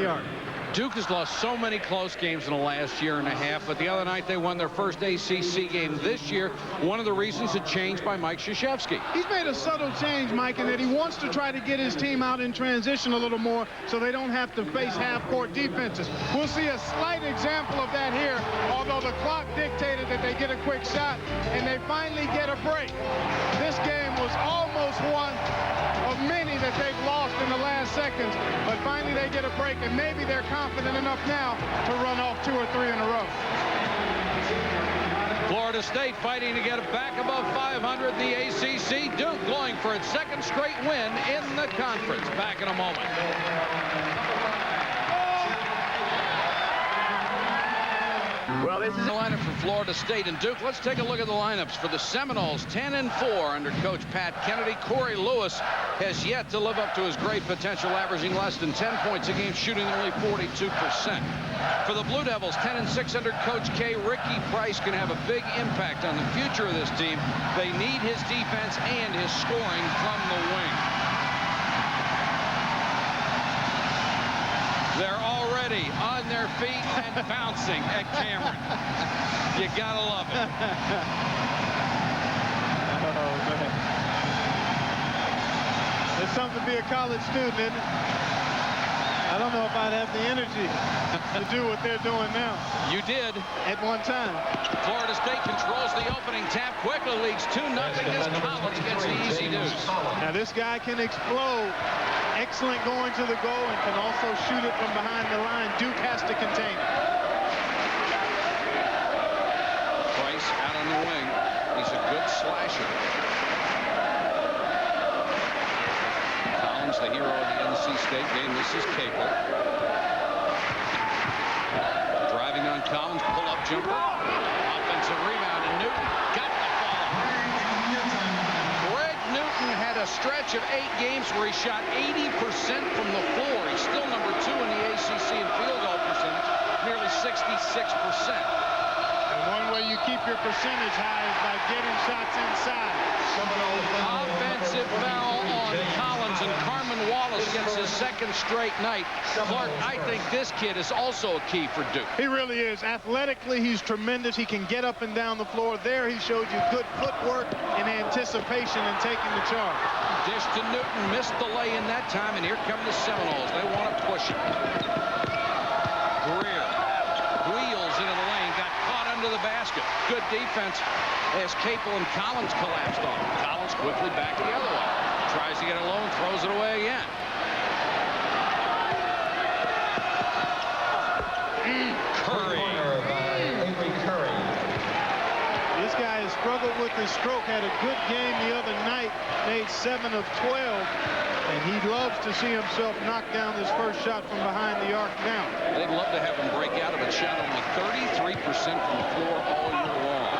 the arc. Duke has lost so many close games in the last year and a half, but the other night they won their first ACC game this year. One of the reasons it changed by Mike Krzyzewski. He's made a subtle change, Mike, in that he wants to try to get his team out in transition a little more so they don't have to face half-court defenses. We'll see a slight example of that here, although the clock dictated that they get a quick shot, and they finally get a break. This game was almost one of many that they've lost in the last seconds, but finally they get a break, and maybe they're confident enough now to run off 2 or 3 in a row. Florida State fighting to get it back above 500 in the ACC. Duke going for its second straight win in the conference. Back in a moment. Well, this is the lineup for Florida State and Duke. Let's take a look at the lineups for the Seminoles. 10-4 under Coach Pat Kennedy. Corey Lewis has yet to live up to his great potential, averaging less than 10 points a game, shooting only 42%. For the Blue Devils, 10-6 under Coach K. Ricky Price can have a big impact on the future of this team. They need his defense and his scoring from the wing. They're already on their feet and bouncing at Cameron. You gotta love it. Oh, man. It's something to be a college student, isn't it? I don't know if I'd have the energy to do what they're doing now. You did. At one time. Florida State controls the opening tap, quickly leads 2-0 as Collins gets the easy deuce. Now this guy can explode. Excellent going to the goal and can also shoot it from behind the line. Duke has to contain it. Price out on the wing. He's a good slasher. Collins, the hero of the NC State game. This is Capel. Driving on Collins, pull-up jumper. Offensive rebound, and Newton got the follow. Greg Newton had a stretch of 8 games where he shot 80% from the floor. He's still number 2 in the ACC in field goal percentage, nearly 66%. And one way you keep your percentage high is by getting shots inside. Offensive foul on Collins, and Carmen Wallace gets his second straight night. Clark, I think this kid is also a key for Duke. He really is. Athletically, he's tremendous. He can get up and down the floor. There, he showed you good footwork and anticipation in taking the charge. Dish to Newton, missed the lay in that time, and here come the Seminoles. They want to push it. Greer wheels into the lane, got caught under the basket. Good defense as Capel and Collins collapsed on him. Collins quickly back the other way. Tries to get it low and throws it away again. Curry. This guy has struggled with his stroke. Had a good game the other night. Made 7 of 12. And he loves to see himself knock down this first shot from behind the arc now. They'd love to have him break out of it. Shot only 33% from the floor all year long.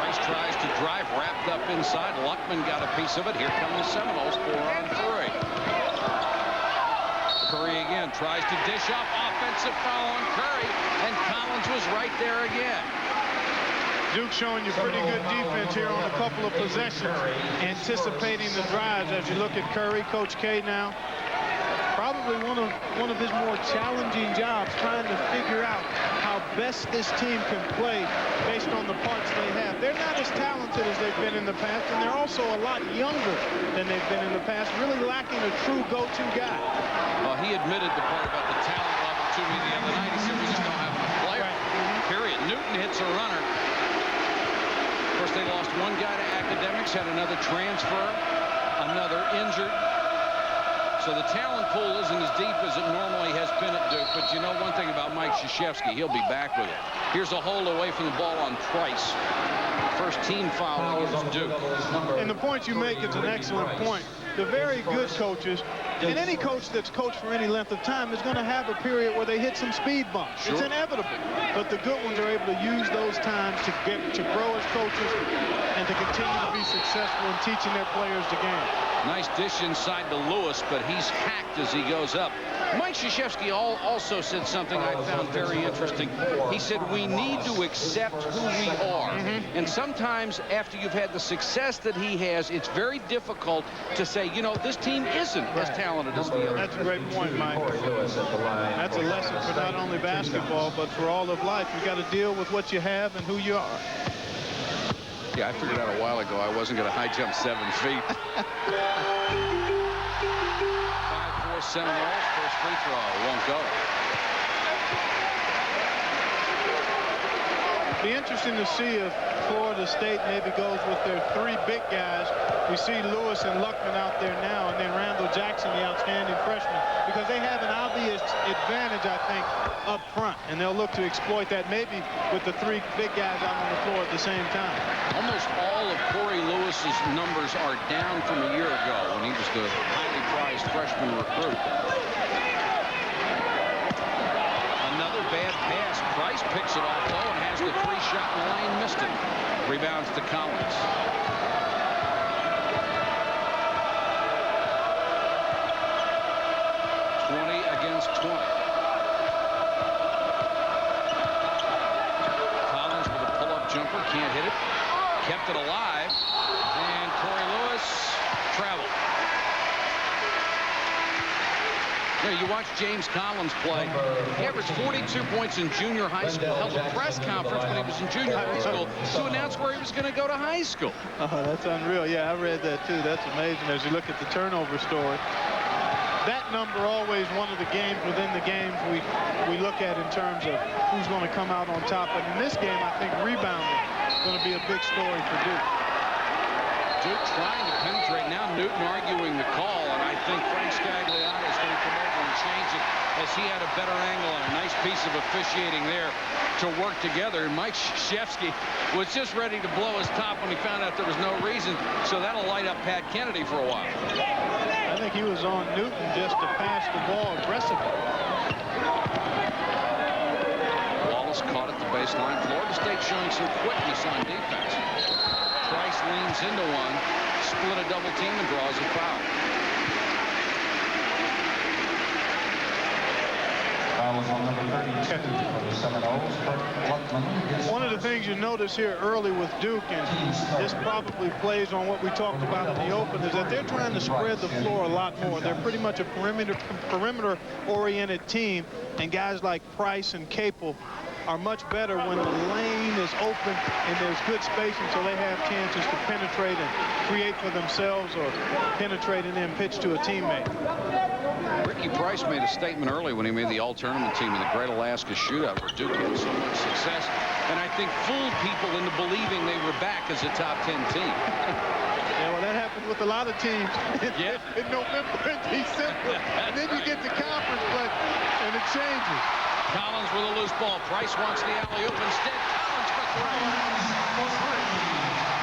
Price tries to drive, wrapped up inside. Luckman got a piece of it. Here come the Seminoles, 4-on-3. Curry again tries to dish off. Offensive foul on Curry, and Collins was right there again. Duke showing you pretty good defense here on a couple of possessions, anticipating the drives as you look at Curry. Coach K now, probably one of his more challenging jobs, trying to figure out how best this team can play based on the parts they have. They're not as talented as they've been in the past, and they're also a lot younger than they've been in the past, really lacking a true go-to guy. Well, he admitted the part about the talent level to me the other night. He said we just don't have enough players. Right. Period. Newton hits a runner. Of course, they lost one guy to academics, had another transfer, another injured. So the talent pool isn't as deep as it normally has been at Duke. But you know one thing about Mike Krzyzewski, he'll be back with it. Here's a hold away from the ball on Price. First team foul against Duke. And the point you make is an excellent point. The very good coaches, and any coach that's coached for any length of time is going to have a period where they hit some speed bumps. Sure. It's inevitable. But the good ones are able to use those times to grow as coaches and to continue to be successful in teaching their players the game. Nice dish inside to Lewis, but he's hacked as he goes up. Mike Krzyzewski also said something I found very interesting. He said, we need to accept who we are. And sometimes after you've had the success that he has, it's very difficult to say, you know, this team isn't as talented as the other. That's a great point, Mike. That's a lesson for not only basketball, but for all of life. You got to deal with what you have and who you are. Yeah, I figured out a while ago I wasn't going to high jump 7 feet. 5-4 Seminoles. First free throw won't go. Be interesting to see if Florida State maybe goes with their 3 big guys. We see Lewis and Luckman out there now, and then Randall Jackson, the outstanding freshman, because they have an obvious advantage, I think, up front, and they'll look to exploit that maybe with the 3 big guys out on the floor at the same time. Almost all of Corey Lewis's numbers are down from a year ago when he was the highly prized freshman recruit. Another bad pass. Price picks it off, though, and has the 3-shot in the lane. Missed it. Rebounds to Collins. Against 20. Collins with a pull-up jumper, can't hit it. Kept it alive, and Corey Lewis traveled. You know, you watch James Collins play. He averaged 42 points in junior high school. Held a press conference when he was in junior high school to announce where he was going to go to high school. Oh, that's unreal. Yeah, I read that too. That's amazing as you look at the turnover story. That number always one of the games within the games we look at in terms of who's going to come out on top. But in this game, I think rebounding is going to be a big story for Duke. Duke trying to penetrate. Now Newton arguing the call, and I think Frank Scagliano is going to come over and change it as he had a better angle and a nice piece of officiating there to work together. And Mike Krzyzewski was just ready to blow his top when he found out there was no reason. So that'll light up Pat Kennedy for a while. I think he was on Newton just to pass the ball aggressively. Wallace caught at the baseline. Florida State showing some quickness on defense. Price leans into one, split a double team, and draws a foul. One of the things you notice here early with Duke, and this probably plays on what we talked about in the open, is that they're trying to spread the floor a lot more. They're pretty much a perimeter-oriented team, and guys like Price and Capel are much better when the lane is open and there's good spacing, so they have chances to penetrate and create for themselves or penetrate and then pitch to a teammate. Ricky Price made a statement early when he made the all-tournament team in the Great Alaska Shootout where Duke had so much success, and I think fooled people into believing they were back as a top 10 team. Yeah, well, that happened with a lot of teams in November and December. And then you get to conference play, and it changes. Collins with a loose ball. Price wants the alley-oop instead. Collins for 3.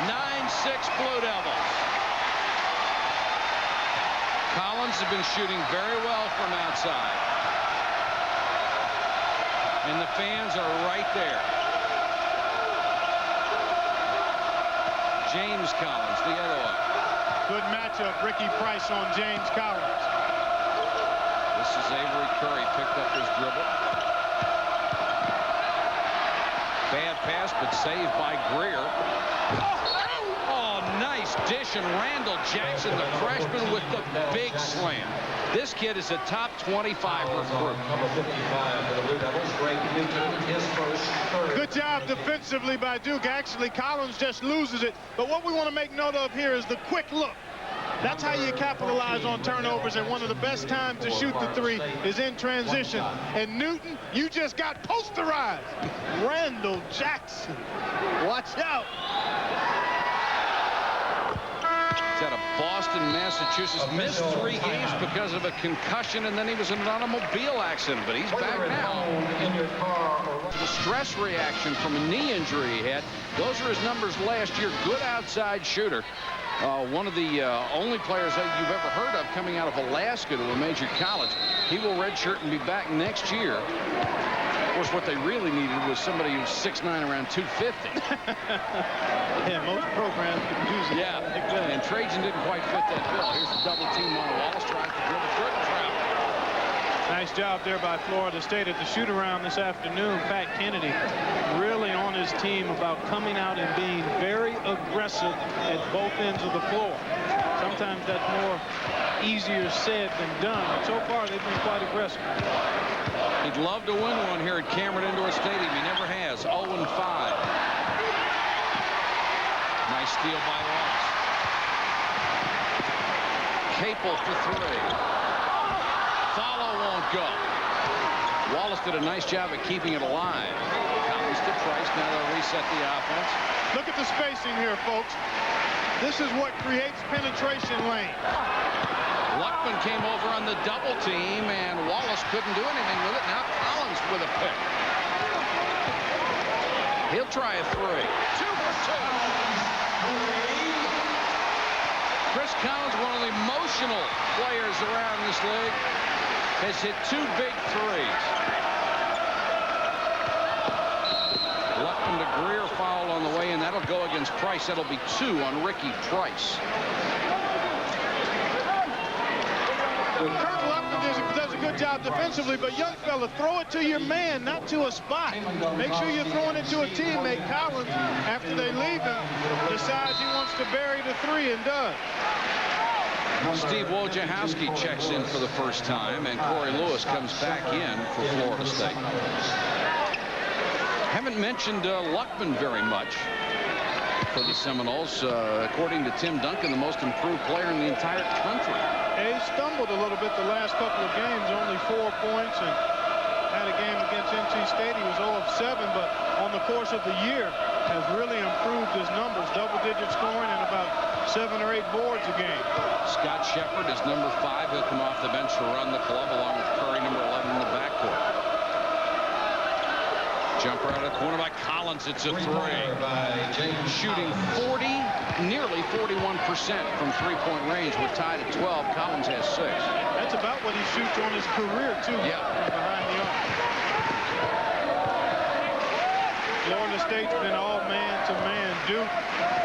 9-6 Blue Devils. Collins has been shooting very well from outside. And the fans are right there. James Collins, the other one. Good matchup, Ricky Price on James Collins. This is Avery Curry, picked up his dribble. Bad pass, but saved by Greer. Oh, nice dish, and Randall Jackson, the freshman, with the big slam. This kid is a top 25 recruit. Good job defensively by Duke. Actually, Collins just loses it. But what we want to make note of here is the quick look. That's how you capitalize on turnovers, and one of the best times to shoot the 3 is in transition. And Newton, you just got posterized. Randall Jackson, watch out. He's out of Boston, Massachusetts. Missed 3 games because of a concussion, and then he was in an automobile accident, but he's back now. The stress reaction from a knee injury he had. Those are his numbers last year. Good outside shooter. One of the only players that you've ever heard of coming out of Alaska to a major college. He will redshirt and be back next year. Of course, what they really needed was somebody who's 6'9", around 250. Yeah, most programs could use it. Yeah, and Trajan didn't quite fit that bill. Here's a double team on Wallace, trying to dribble through the travel. Nice job there by Florida State at the shoot-around this afternoon. Pat Kennedy really on his team about coming out and being very aggressive at both ends of the floor. Sometimes that's more easier said than done, but so far they've been quite aggressive. He'd love to win one here at Cameron Indoor Stadium. He never has. 0-5. Nice steal by Wallace. Capel for three. Follow won't go. Wallace did a nice job at keeping it alive. Collins to Price. Now they'll reset the offense. Look at the spacing here, folks. This is what creates penetration lane. Luckman came over on the double team, and Wallace couldn't do anything with it. Now Collins with a pick. He'll try a three. 2 for 2. Chris Collins, one of the emotional players around this league, has hit 2 big threes. Luckman to Greer foul on the way, and that'll go against Price. That'll be 2 on Ricky Price. Kurt Luckman does a good job defensively, but young fella, throw it to your man, not to a spot. Make sure you're throwing it to a teammate. Collins, after they leave him, decides he wants to bury the three and does. Steve Wojciechowski checks in for the first time, and Corey Lewis comes back in for Florida State. Haven't mentioned Luckman very much for the Seminoles. According to Tim Duncan, the most improved player in the entire country. He stumbled a little bit the last couple of games, only 4 points, and had a game against NC State. He was 0 of 7, but on the course of the year has really improved his numbers. Double-digit scoring and about 7 or 8 boards a game. Scott Shepard is number 5. He'll come off the bench to run the club along with Curry, number 11 in the backcourt. Jumper out of the corner by Collins. It's a three. Shooting nearly 41% from three-point range. We're tied at 12. Collins has 6. That's about what he shoots on his career, too. Yeah. Behind the arc. Florida State's been all man-to-man. Duke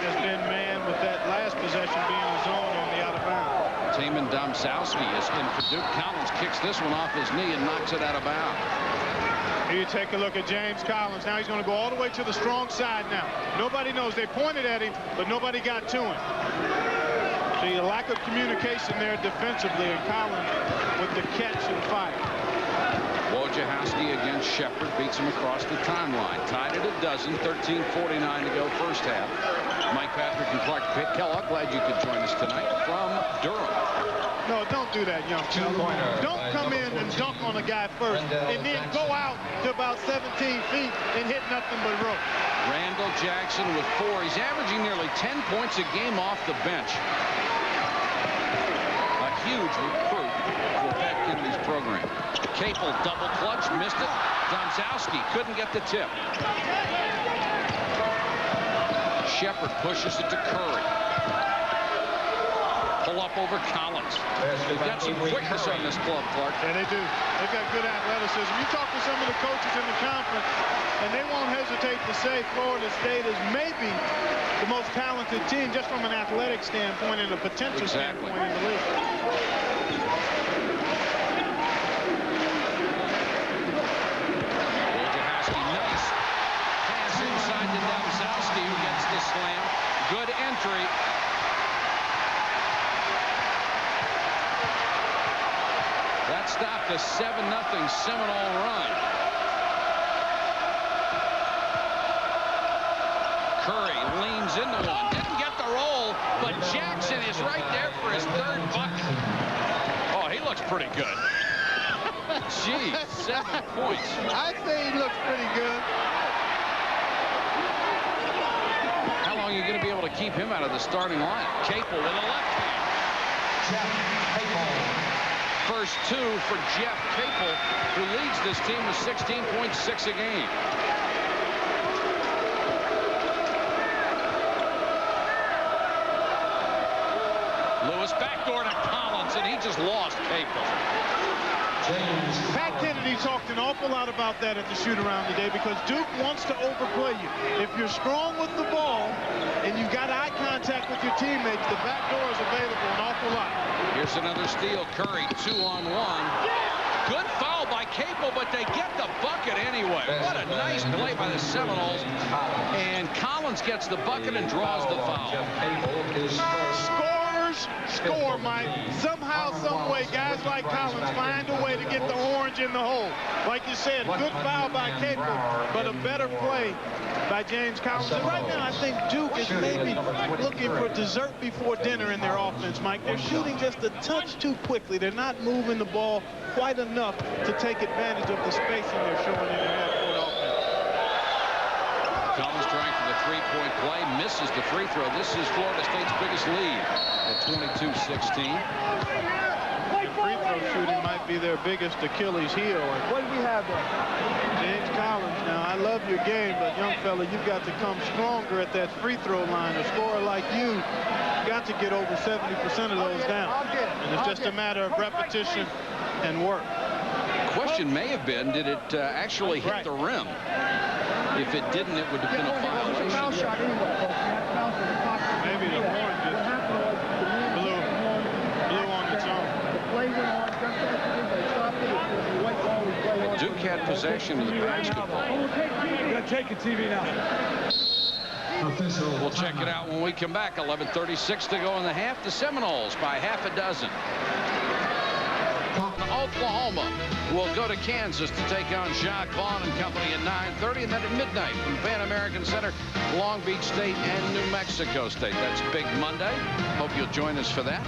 has been man with that last possession being a zone on the out-of-bounds. Taman Domzowski is in for Duke. Collins kicks this one off his knee and knocks it out of bounds. Here you take a look at James Collins. Now he's going to go all the way to the strong side now. Nobody knows. They pointed at him, but nobody got to him. See, a lack of communication there defensively, and Collins with the catch and fire. Wojciechowski against Shepard beats him across the timeline. Tied at a dozen. 13:49 to go first half. Mike Patrick and Clark Kellogg, glad you could join us tonight from Durham. No, don't do that, young fella. Don't come in and dunk on a guy first and then go out to about 17 feet and hit nothing but rope. Randall Jackson with 4. He's averaging nearly 10 points a game off the bench. A huge recruit for Pat Kennedy's program. Capel double clutch, missed it. Domzowski couldn't get the tip. Shepard pushes it to Curry. Pull up over Collins. They've got some quickness on this club, Clark. Yeah, they do. They've got good athleticism. You talk to some of the coaches in the conference, and they won't hesitate to say Florida State is maybe the most talented team just from an athletic standpoint and a potential standpoint in the league. Wojciechowski, nice pass inside to Domzowski, who gets the slam. Good entry. That stopped a 7-0 Seminole run. Curry leans into one. Didn't get the roll, but Jackson is right there for his 3rd bucket. Oh, he looks pretty good. Gee, 7 points. I say he looks pretty good. How long are you going to be able to keep him out of the starting line? Capel with a left hand. First 2 for Jeff Capel, who leads this team with 16.6 a game. Lewis backdoor to Collins, and he just lost Capel. Pat Kennedy talked an awful lot about that at the shoot-around today because Duke wants to overplay you. If you're strong with the ball and you've got eye contact with your teammates, the back door is available an awful lot. Here's another steal. Curry 2-on-1. Good foul by Capel, but they get the bucket anyway. What a nice play by the Seminoles. And Collins gets the bucket and draws the foul. Scorers score, Mike. Somehow, some way, guys like Collins find a way to get the orange in the hole. Like you said, good foul by Capel, but a better play by James Collins. And right now, I think Duke is maybe looking for dessert before dinner in their offense, Mike. They're shooting just a touch too quickly. They're not moving the ball quite enough to take advantage of the spacing they're showing in their half-court offense. Collins trying for the three-point play, misses the free throw. This is Florida State's biggest lead at 22-16. Free throw shooting might be their biggest Achilles heel. What do we have there? James Collins, now I love your game, but young fella, you've got to come stronger at that free throw line. A scorer like you got to get over 70% of those down. And it's just a matter of repetition and work. Question may have been, did it actually hit the rim? If it didn't, it would have been a violation. Maybe the horn just blew on its own. Duke had possession of the basketball. We're going to take your TV now. We'll check it out when we come back. 11:36 to go in the half. The Seminoles by half a dozen. Oklahoma will go to Kansas to take on Jacques Vaughn and company at 9:30, and then at midnight from Pan American Center, Long Beach State and New Mexico State. That's Big Monday. Hope you'll join us for that.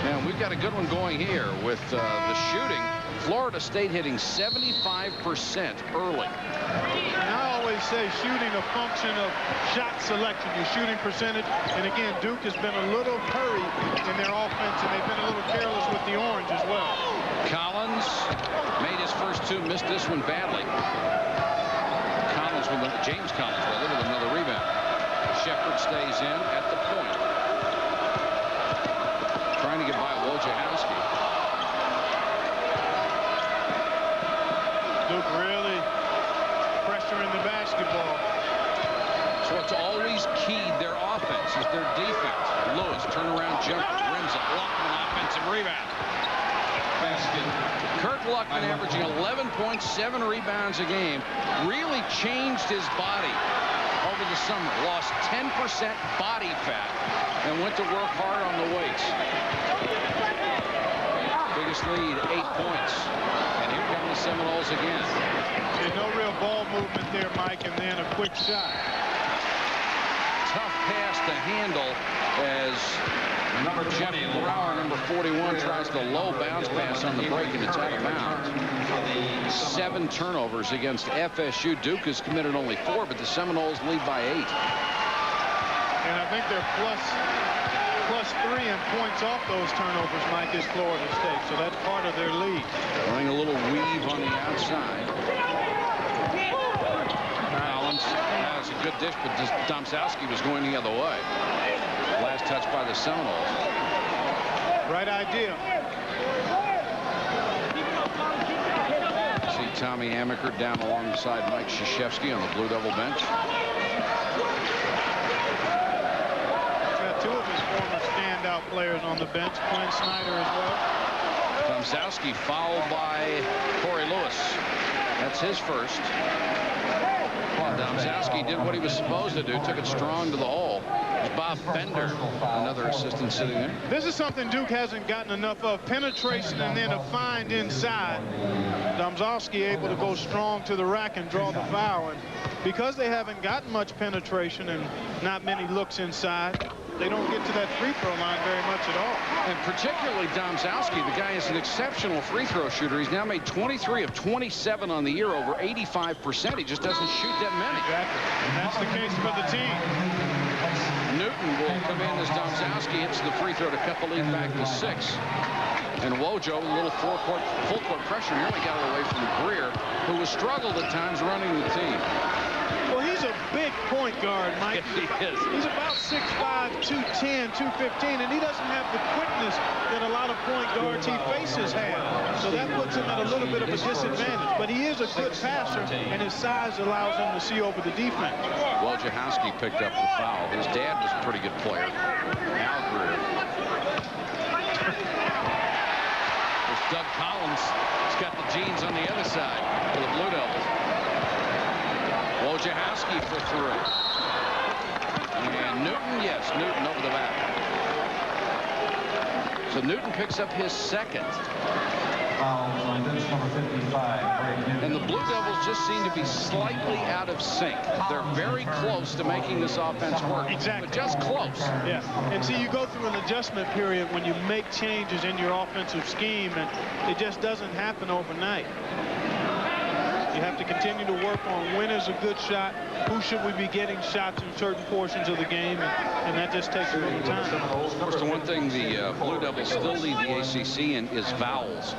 And we've got a good one going here with the shooting. Florida State hitting 75% early. I always say shooting a function of shot selection, your shooting percentage. And again, Duke has been a little hurried in their offense, and they've been a little careless with the orange as well. Collins made his first two, missed this one badly. James Collins with another rebound. Shepard stays in at the point. Trying to get by Wojciechowski. Duke really pressuring the basketball. So it's always keyed their offense is their defense. Lewis, turnaround jumper, rims it. Luckman, offensive rebound. Kirk Luckman averaging 11.7 rebounds a game. Really changed his body over the summer. Lost 10% body fat and went to work hard on the weights. Biggest lead, 8 points. And here come the Seminoles again. There's no real ball movement there, Mike, and then a quick shot. Tough pass to handle as Jeff Brower, number 41, tries the low bounce pass on the break, and it's out of bounds. 7 turnovers against FSU. Duke has committed only 4, but the Seminoles lead by 8. And I think they're plus 3 in points off those turnovers, Mike, is Florida State. So that's part of their lead. Running a little weave on the outside. Collins has a good dish, but Domzowski was going the other way. Last touch by the Seminoles. Right idea. See Tommy Amaker down alongside Mike Krzyzewski on the Blue Devil bench. Got 2 of his former standout players on the bench, Quinn Snyder as well. Domzowski fouled by Corey Lewis. That's his first. And Domzowski did what he was supposed to do, took it strong to the hole. There's Bob Bender, another assistant sitting there. This is something Duke hasn't gotten enough of, penetration and then a find inside. Domzowski able to go strong to the rack and draw the foul. And because they haven't gotten much penetration and not many looks inside, they don't get to that free throw line very much at all. And particularly Domzowski, the guy is an exceptional free throw shooter. He's now made 23 of 27 on the year, over 85%. He just doesn't shoot that many. Exactly. And that's the case for the team. Newton will come in as Domzowski hits the free throw to cut the lead back to 6. And Wojo, a little full court pressure, nearly got it away from Greer, who has struggled at times running the team. Well, he's a big point guard, Mike. Yes, he is. He's about 6'5", 210, 215, and he doesn't have the quickness that a lot of point guards he faces have. So that puts him at a little bit of a disadvantage. But he is a good passer, and his size allows him to see over the defense. Wojciechowski picked up the foul. His dad was a pretty good player. Al Greer. There's Doug Collins. He's got the jeans on the other side for the Blue Devils. Wojciechowski for 3. And Newton, yes, Newton over the back. So Newton picks up his second. On bench number 55, and the Blue Devils just seem to be slightly out of sync. They're very close to making this offense work. Exactly. But just close. Yeah. And see, you go through an adjustment period when you make changes in your offensive scheme, and it just doesn't happen overnight. You have to continue to work on when is a good shot, who should we be getting shots in certain portions of the game, and that just takes a little time. Of course, the one thing the Blue Devils still lead the ACC in is vowels.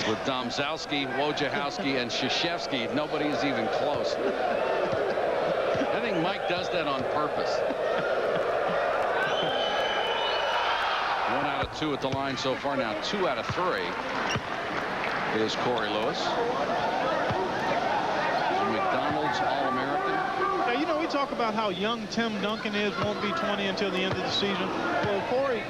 With Domzowski, Wojciechowski, and Krzyzewski, nobody is even close. I think Mike does that on purpose. 1 out of 2 at the line so far. Now 2 out of 3 is Corey Lewis. McDonald's All-American. Now, you know, we talk about how young Tim Duncan is, won't be 20 until the end of the season. Well, Corey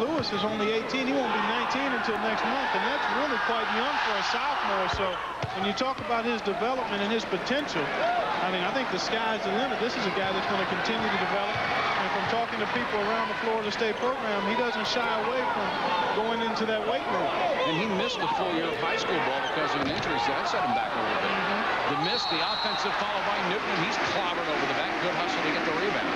Lewis is only 18. He won't be 19 until next month, and that's really quite young for a sophomore. So when you talk about his development and his potential, I mean, I think the sky's the limit. This is a guy that's going to continue to develop. And from talking to people around the Florida State program, he doesn't shy away from going into that weight room. And he missed a full year of high school ball because of an injury, so that set him back a little bit. The miss, the offensive foul by Newton, and he's clobbered over the back. Good hustle to get the rebound.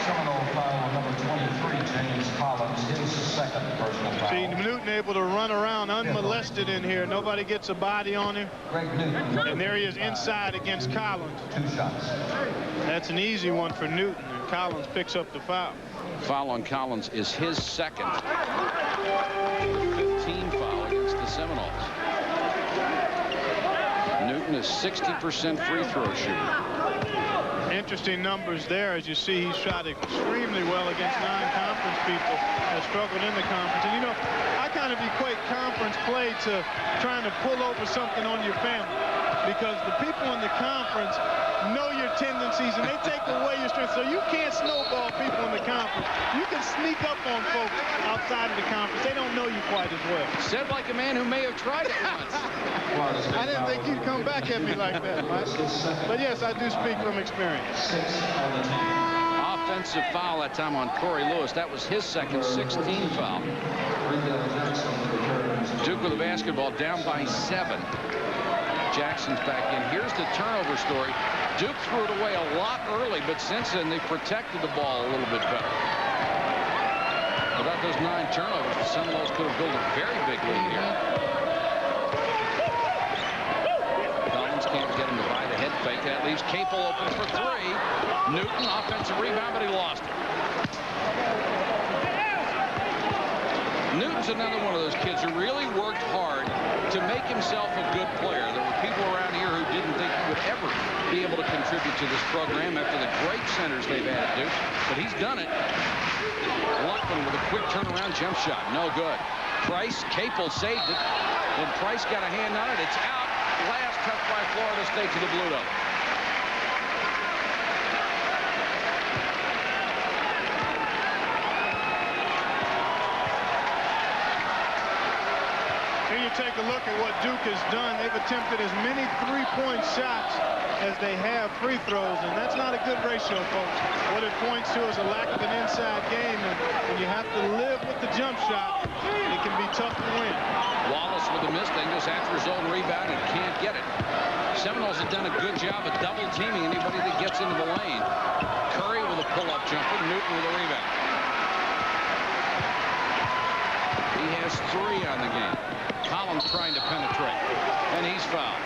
Seminole foul number 23, James Collins, his second personal foul. See, Newton able to run around unmolested in here. Nobody gets a body on him. Greg Newton. And there he is inside against Collins. 2 shots. That's an easy one for Newton, and Collins picks up the foul. Foul on Collins is his second. 15 foul against the Seminoles. Newton is 60% free throw shooter. Interesting numbers there. As you see, he's shot extremely well against non-conference people, has struggled in the conference. And, you know, I kind of equate conference play to trying to pull over something on your family, because the people in the conference know your tendencies and they take away your strength. So you can't snowball people in the conference. You can sneak up on folks outside of the conference. They don't know you quite as well. Said like a man who may have tried it once. I didn't think you'd come back at me like that, Mike. But yes, I do speak from experience. Offensive foul that time on Corey Lewis. That was his second, 16 foul. Duke with the basketball, down by 7. Jackson's back in. Here's the turnover story. Duke threw it away a lot early, but since then they protected the ball a little bit better. Without those 9 turnovers, the Seminoles could have built a very big lead here. Collins can't get him to buy the head fake. That leaves Capel open for 3. Newton, offensive rebound, but he lost it. Newton's another one of those kids who really worked hard to make himself a good player. There were people around here who didn't think he would ever be able to contribute to this program after the great centers they've had at Duke, but he's done it. Luckman with a quick turnaround jump shot. No good. Price, Capel saved it, and Price got a hand on it. It's out. Last touch by Florida State to the Blue Devils. Take a look at what Duke has done. They've attempted as many three-point shots as they have free throws, and that's not a good ratio, folks. What it points to is a lack of an inside game, and when you have to live with the jump shot, it can be tough to win. Wallace with a miss, then goes after his own rebound and can't get it. Seminoles have done a good job of double-teaming anybody that gets into the lane. Curry with a pull-up jumper, Newton with a rebound. He has 3 on the game. Collins trying to penetrate, and he's fouled.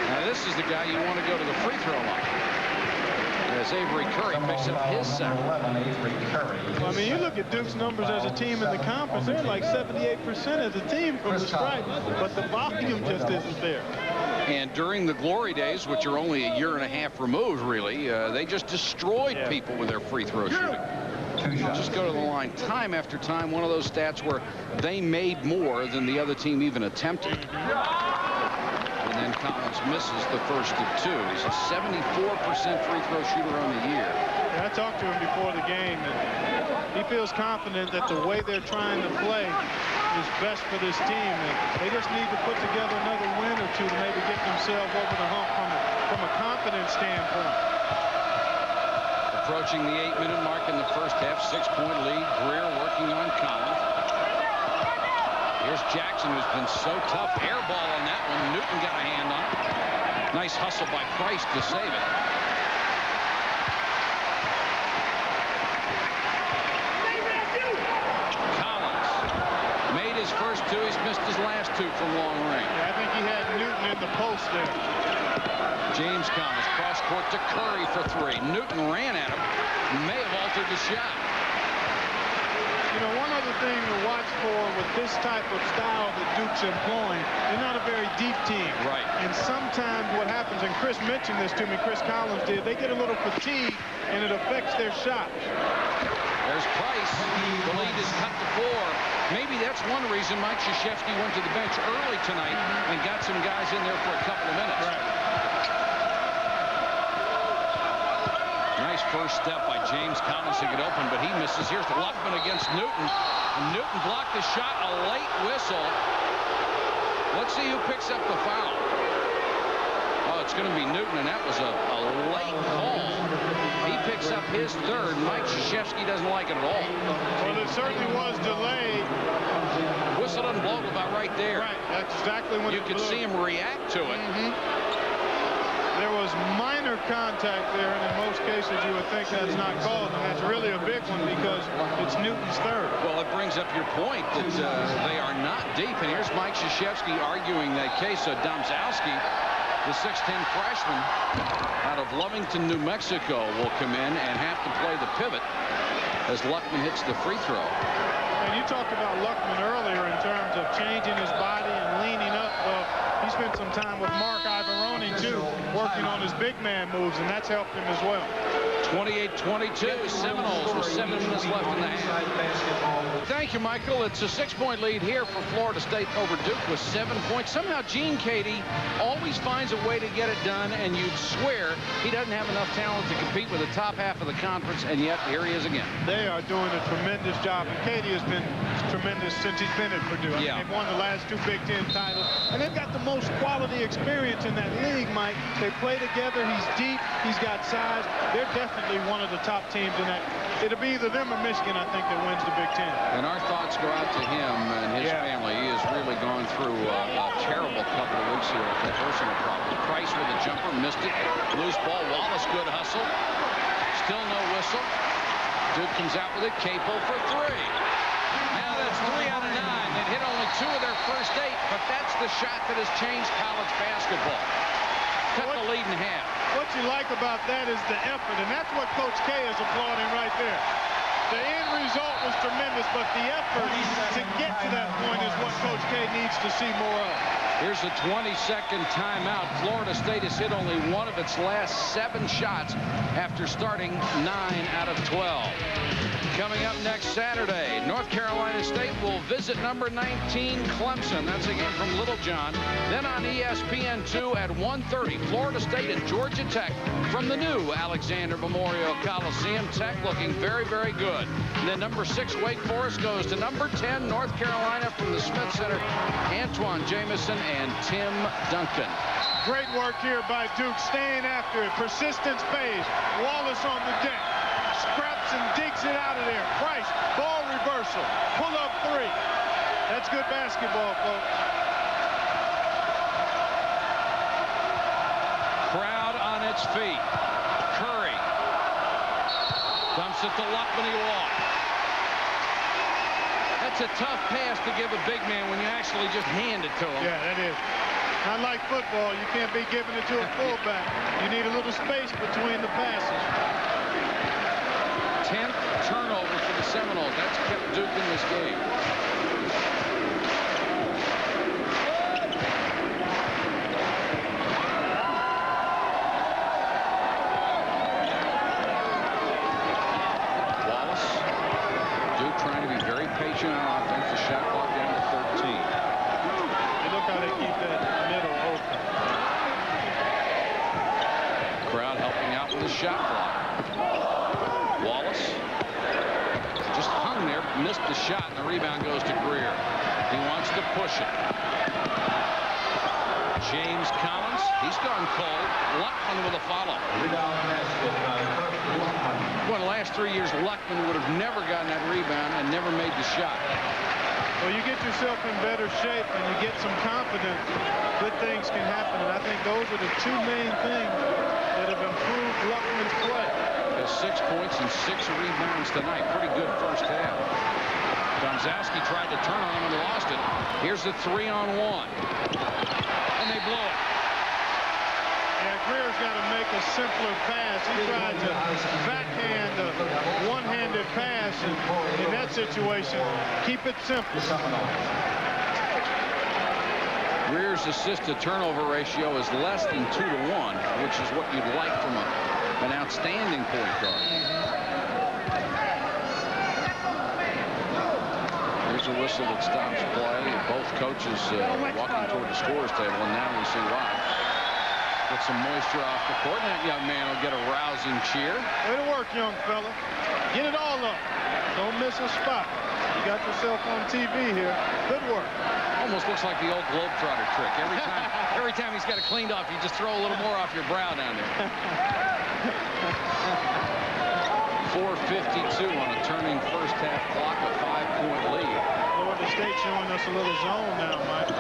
Now this is the guy you want to go to the free throw line. As Avery Curry picks up his second. Well, I mean, you look at Duke's numbers as a team in the conference, they're like 78% as a team from the stripe, but the volume just isn't there. And during the glory days, which are only a year and a half removed, really, they just destroyed people with their free throw shooting. Just go to the line time after time. One of those stats where they made more than the other team even attempted. And then Collins misses the first of 2. He's a 74% free throw shooter on the year. I talked to him before the game, and he feels confident that the way they're trying to play is best for this team. And they just need to put together another win or two to maybe get themselves over the hump from a confidence standpoint. Approaching the 8-minute mark in the first half, 6-point lead. Greer working on Collins. Here's Jackson, who's been so tough. Air ball on that one. Newton got a hand on it. Nice hustle by Price to save it. Collins made his first two. He's missed his last two from long range. Yeah, I think he had Newton in the post there. James Collins cross court to Curry for three. Newton ran at him. May have altered the shot. You know, one other thing to watch for with this type of style that Duke's employing, they're not a very deep team. Right. And sometimes what happens, and Chris mentioned this to me, Chris Collins did, they get a little fatigued and it affects their shot. There's Price. The lead is cut to 4. Maybe that's one reason Mike Krzyzewski went to the bench early tonight and got some guys in there for a couple of minutes. Right. Nice first step by James Collins to get open, but he misses. Here's Luckman against Newton. And Newton blocked the shot. A late whistle. Let's see who picks up the foul. Oh, it's going to be Newton, and that was a late call. He picks up his third. Mike Krzyzewski doesn't like it at all. Well, it certainly was delayed. Whistle doesn't blow it about right there. Right, that's exactly when you could see him react to it. There was minor contact there, and in most cases you would think that's not called, and that's really a big one because it's Newton's third. Well, it brings up your point that they are not deep, and here's Mike Krzyzewski arguing that case. Domzowski, the 6'10 freshman out of Lovington, New Mexico, will come in and have to play the pivot as Luckman hits the free throw. And you talked about Luckman earlier in terms of changing his body and leaning up. He spent some time with Mark Ivaroni, too, working on his big man moves, and that's helped him as well. 28-22, Seminoles with 7 minutes left in the half. Thank you, Michael. It's a 6-point lead here for Florida State over Duke with 7 points. Somehow Gene Cady always finds a way to get it done, and you'd swear he doesn't have enough talent to compete with the top half of the conference, and yet here he is again. They are doing a tremendous job, and Cady has been tremendous since he's been at Purdue. I mean, they've won the last 2 Big Ten titles, and they've got the most quality experience in that league, Mike. They play together. He's deep. He's got size. They're definitely one of the top teams in that. It'll be either them or Michigan, I think, that wins the Big Ten. And our thoughts go out to him and his family. He has really gone through a terrible couple of weeks here with the personal problem. Price with a jumper, missed it. Loose ball. Wallace, good hustle. Still no whistle. Duke comes out with it. Capel for 3. Now that's 3 out of 9. They hit only 2 of their first 8, but that's the shot that has changed college basketball. Cut the lead in half. What you like about that is the effort, and that's what Coach K is applauding right there. The end result was tremendous, but the effort to get to that point is what Coach K needs to see more of. Here's a 20-second timeout. Florida State has hit only 1 of its last 7 shots after starting 9 out of 12. Coming up next Saturday, North Carolina State will visit number 19 Clemson. That's a game from Littlejohn. Then on ESPN2 at 1:30, Florida State and Georgia Tech from the new Alexander Memorial Coliseum. Tech looking very, very good. And then number 6 Wake Forest goes to number 10 North Carolina from the Smith Center. Antoine Jamison and Tim Duncan. Great work here by Duke, staying after it. Persistence pays. Wallace on the deck. Scraps and digs it out of there. Price, ball reversal. Pull up 3. That's good basketball, folks. Crowd on its feet. Curry dumps it to Luckman. He walks. That's a tough pass to give a big man when you actually just hand it to him. Yeah, that is. Not like football. You can't be giving it to a fullback. You need a little space between the passes. 10th turnover for the Seminoles. That's kept Duke in this game. Wallace. Duke trying to be very patient on offense. The shot clock down to 13. And look how they keep that middle open. Crowd helping out with the shot clock. shot, and the rebound goes to Greer. He wants to push it. James Collins, he's gone cold. Luckman with a follow. Well, the last 3 years, Luckman would have never gotten that rebound and never made the shot. Well, you get yourself in better shape and you get some confidence, good things can happen. And I think those are the two main things that have improved Luckman's play. Has 6 points and 6 rebounds tonight. Pretty good first half. Domzowski tried to turn on him and lost it. Here's the 3-on-1. And they blow it. Yeah, Greer's got to make a simpler pass. He tried to backhand a one-handed pass, and in that situation, keep it simple. Greer's assist-to-turnover ratio is less than 2-to-1, which is what you'd like from an outstanding point guard. There's a whistle that stops play. Both coaches walking toward the scorer's table, and now we see why. Get some moisture off the court, and that young man will get a rousing cheer. Way to work, young fella. Get it all up. Don't miss a spot. You got yourself on TV here. Good work. Almost looks like the old Globetrotter trick. Every time he's got it cleaned off, you just throw a little more off your brow down there. 4:52 on a turning first half clock, a 5-point lead. Florida State showing us a little zone now, Mike.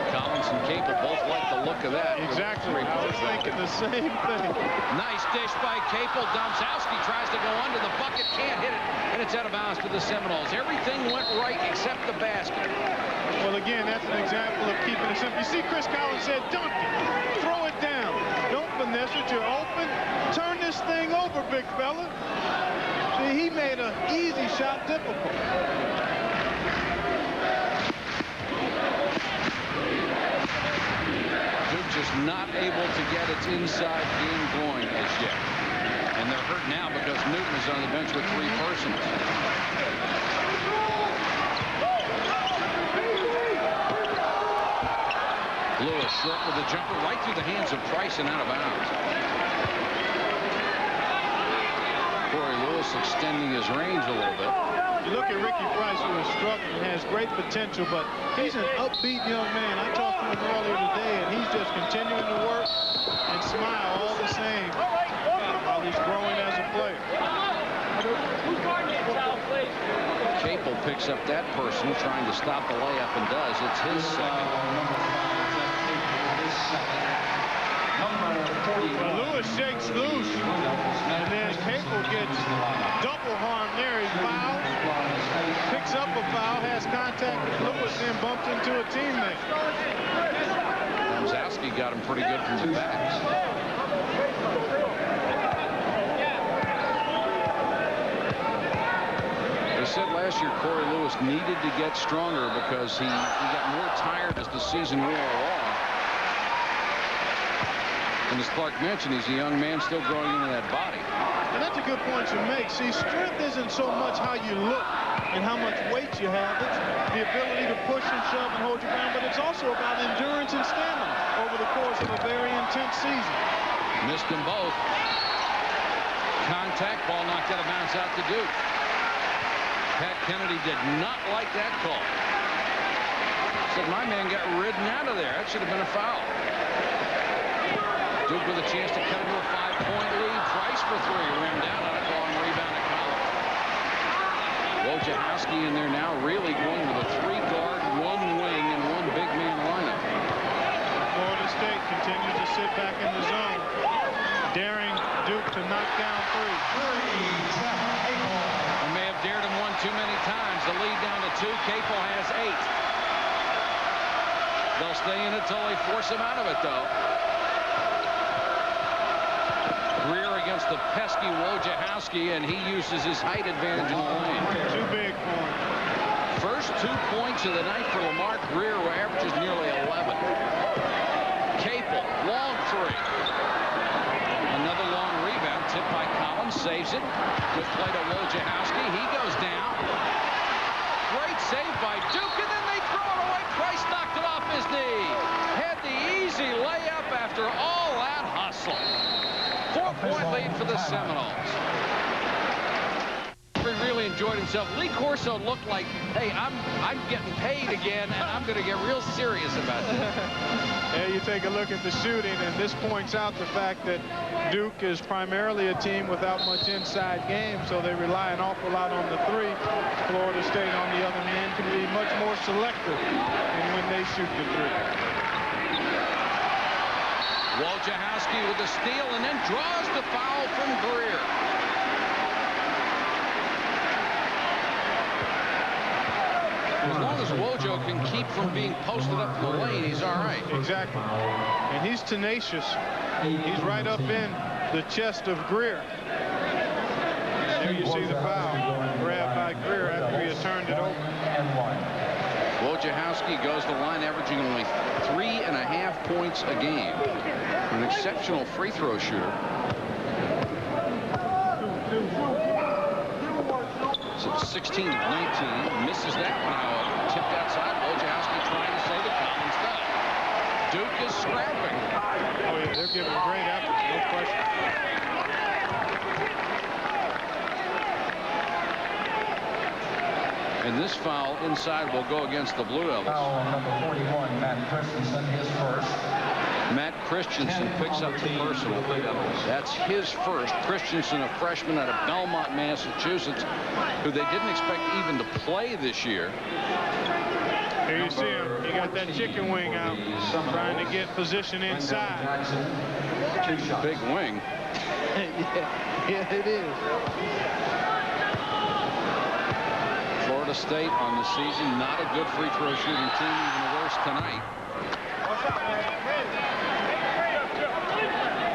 Collins and Capel both like the look of that. Exactly. I was thinking the same thing. Nice dish by Capel. Domzowski tries to go under the bucket, can't hit it, and it's out of bounds for the Seminoles. Everything went right except the basket. Well, again, that's an example of keeping it simple. You see, Chris Collins said, dunk it. Throw it down. Don't finesse it. You're open. Turn this thing over, big fella. See, he made an easy shot difficult. Duke just not able to get its inside game going as yet. And they're hurt now because Newton is on the bench with 3 persons. Lewis short with a jumper right through the hands of Price and out of bounds. Corey Lewis extending his range a little bit. You look at Ricky Price, who is struggling, has great potential, but he's an upbeat young man. I talked to him earlier today, and he's just continuing to work and smile all the same while he's growing as a player. Capel picks up that person trying to stop the layup and does. It's his second. Well, Lewis shakes loose, and then Capel gets double harm there. He fouled, picks up a foul, has contact with Lewis, then bumped into a teammate. Domzowski got him pretty good from the back. They said last year Corey Lewis needed to get stronger because he got more tired as the season wore along. And as Clark mentioned, he's a young man still growing into that body. And that's a good point you make. See, strength isn't so much how you look and how much weight you have. It's the ability to push and shove and hold your ground, but it's also about endurance and stamina over the course of a very intense season. Missed them both. Contact, ball knocked out of bounds out to Duke. Pat Kennedy did not like that call. Said my man got ridden out of there. That should have been a foul. Duke with a chance to cut into a 5-point lead. Price for 3. Rimmed out on a long rebound to Collins. Wojciechowski in there now, really going with a 3-guard, 1 wing, and 1 big man lineup. Florida State continues to sit back in the zone, daring Duke to knock down 3. I may have dared him one too many times. The lead down to 2. Capel has 8. They'll stay in it until they force him out of it, though. Greer against the pesky Wojciechowski, and he uses his height advantage in the lane. Too big for him. First 2 points of the night for Lamar Greer, who averages nearly 11. Capel, long 3. Another long rebound, tipped by Collins, saves it. Good play to Wojciechowski. He goes down. Great save by Duke, and then they throw it away. Price knocked it off his knee. Had the easy layup after all that hustle. 4-point lead for the Seminoles. We really enjoyed himself. Lee Corso looked like, hey, I'm getting paid again, and I'm going to get real serious about this. Yeah, you take a look at the shooting, and this points out the fact that Duke is primarily a team without much inside game, so they rely an awful lot on the three. Florida State, on the other hand, can be much more selective in when they shoot the three. Wojciechowski with the steal and then draws the foul from Greer. As long as Wojo can keep from being posted up the lane, he's all right. Exactly. And he's tenacious. He's right up in the chest of Greer. There you see the foul. Grabbed by Greer after he had turned it over. Wojciechowski goes to the line averaging only 3.5 points a game. An exceptional free throw shooter. So 16 of 19. Misses that one, however. Tipped outside. Wojciechowski trying to say the Collins does. Duke is scrapping. Oh, yeah, they're giving great effort, no question. And this foul inside will go against the Blue Devils. Foul on number 41, Matt Christensen, his first. Matt Christensen picks up the personal. That's his first. Christensen, a freshman out of Belmont, Massachusetts, who they didn't expect even to play this year. Here you see him. He got that chicken wing out, trying to get position inside. Big wing. Yeah, it is. Florida State on the season, not a good free throw shooting team, even worse tonight.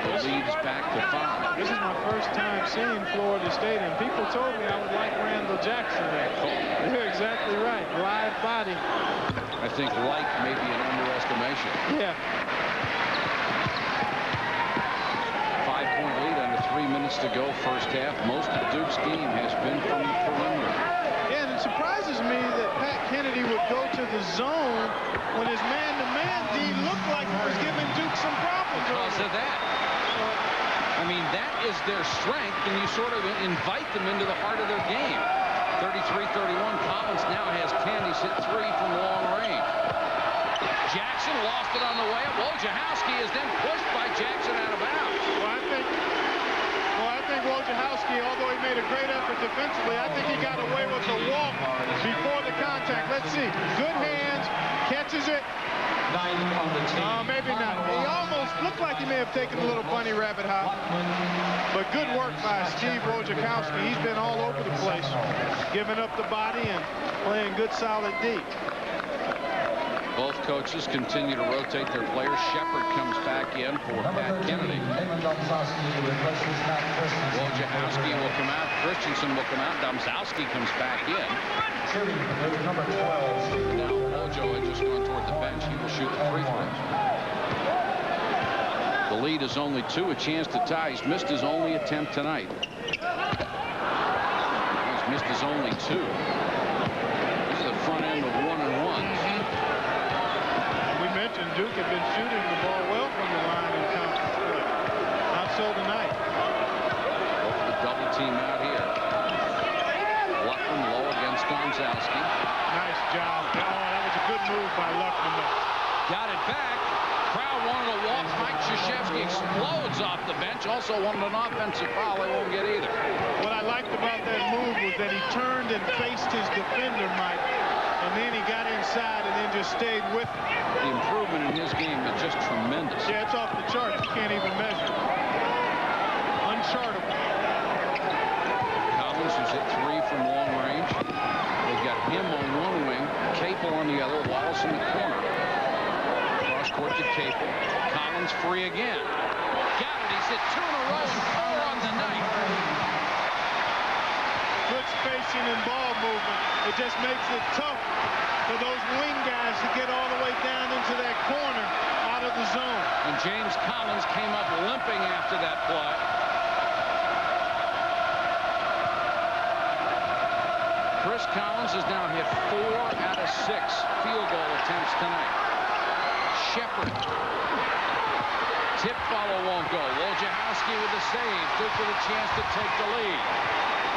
The lead's back to 5. This is my first time seeing Florida State, and people told me I would like Randall Jackson there. You're exactly right. Live body. I think like may be an underestimation. Yeah. 5-point lead under 3 minutes to go first half. Most of Duke's game has been from the perimeter. Yeah, and it surprises me that Pat Kennedy would go to the zone when his man-to-man D looked like it was giving Duke some problems. Because of that. I mean, that is their strength, and you sort of invite them into the heart of their game. 33-31. Collins now has 10. He's hit 3 from long range. Jackson lost it on the way up. Wojciechowski is then pushed by Jackson out of bounds. Well, I think Wojciechowski, although he made a great effort defensively, I think he got away with the walk before the contact. Let's see. Good hands. Catches it. Maybe not. He almost looked like he may have taken a little bunny rabbit hop. But good work by Steve Wojciechowski. He's been all over the place, giving up the body and playing good, solid D. Both coaches continue to rotate their players. Shepard comes back in for Pat Kennedy. Wojciechowski will come out. Christensen will come out. Domzowski comes back in. Number 12. Now Wojo had just gone toward the bench. He will shoot the free throws. The lead is only 2. A chance to tie. He's missed his only attempt tonight. He's missed his only 2. This is the front end of 1-and-1s. We mentioned Duke had been shooting the ball well from the line in conference play. Not so tonight. Go for the double team out here. Luckman low against Domzowski. Nice job. Oh, that was a good move by Luckman. Got it back. Crowd wanted to walk. Mike Krzyzewski explodes off the bench. Also wanted an offensive foul. They won't get either. What I liked about that move was that he turned and faced his defender, Mike, and then he got inside and then just stayed with him. The improvement in his game is just tremendous. Yeah, it's off the charts. You can't even measure. Unchartable. Collins has hit 3 from long range. They've got him on one wing, Capel on the other, Wallace in the corner. Cross court to Capel. Collins free again. Got it. He's hit 2 in a row and 4 on the night. Good spacing and ball movement. It just makes it tough for those wing guys to get all the way down into that corner out of the zone. And James Collins came up limping after that play. Chris Collins has now hit 4 out of 6 field goal attempts tonight. Shepard. Tip follow won't go. Wojciechowski with the save. Duke with a chance to take the lead.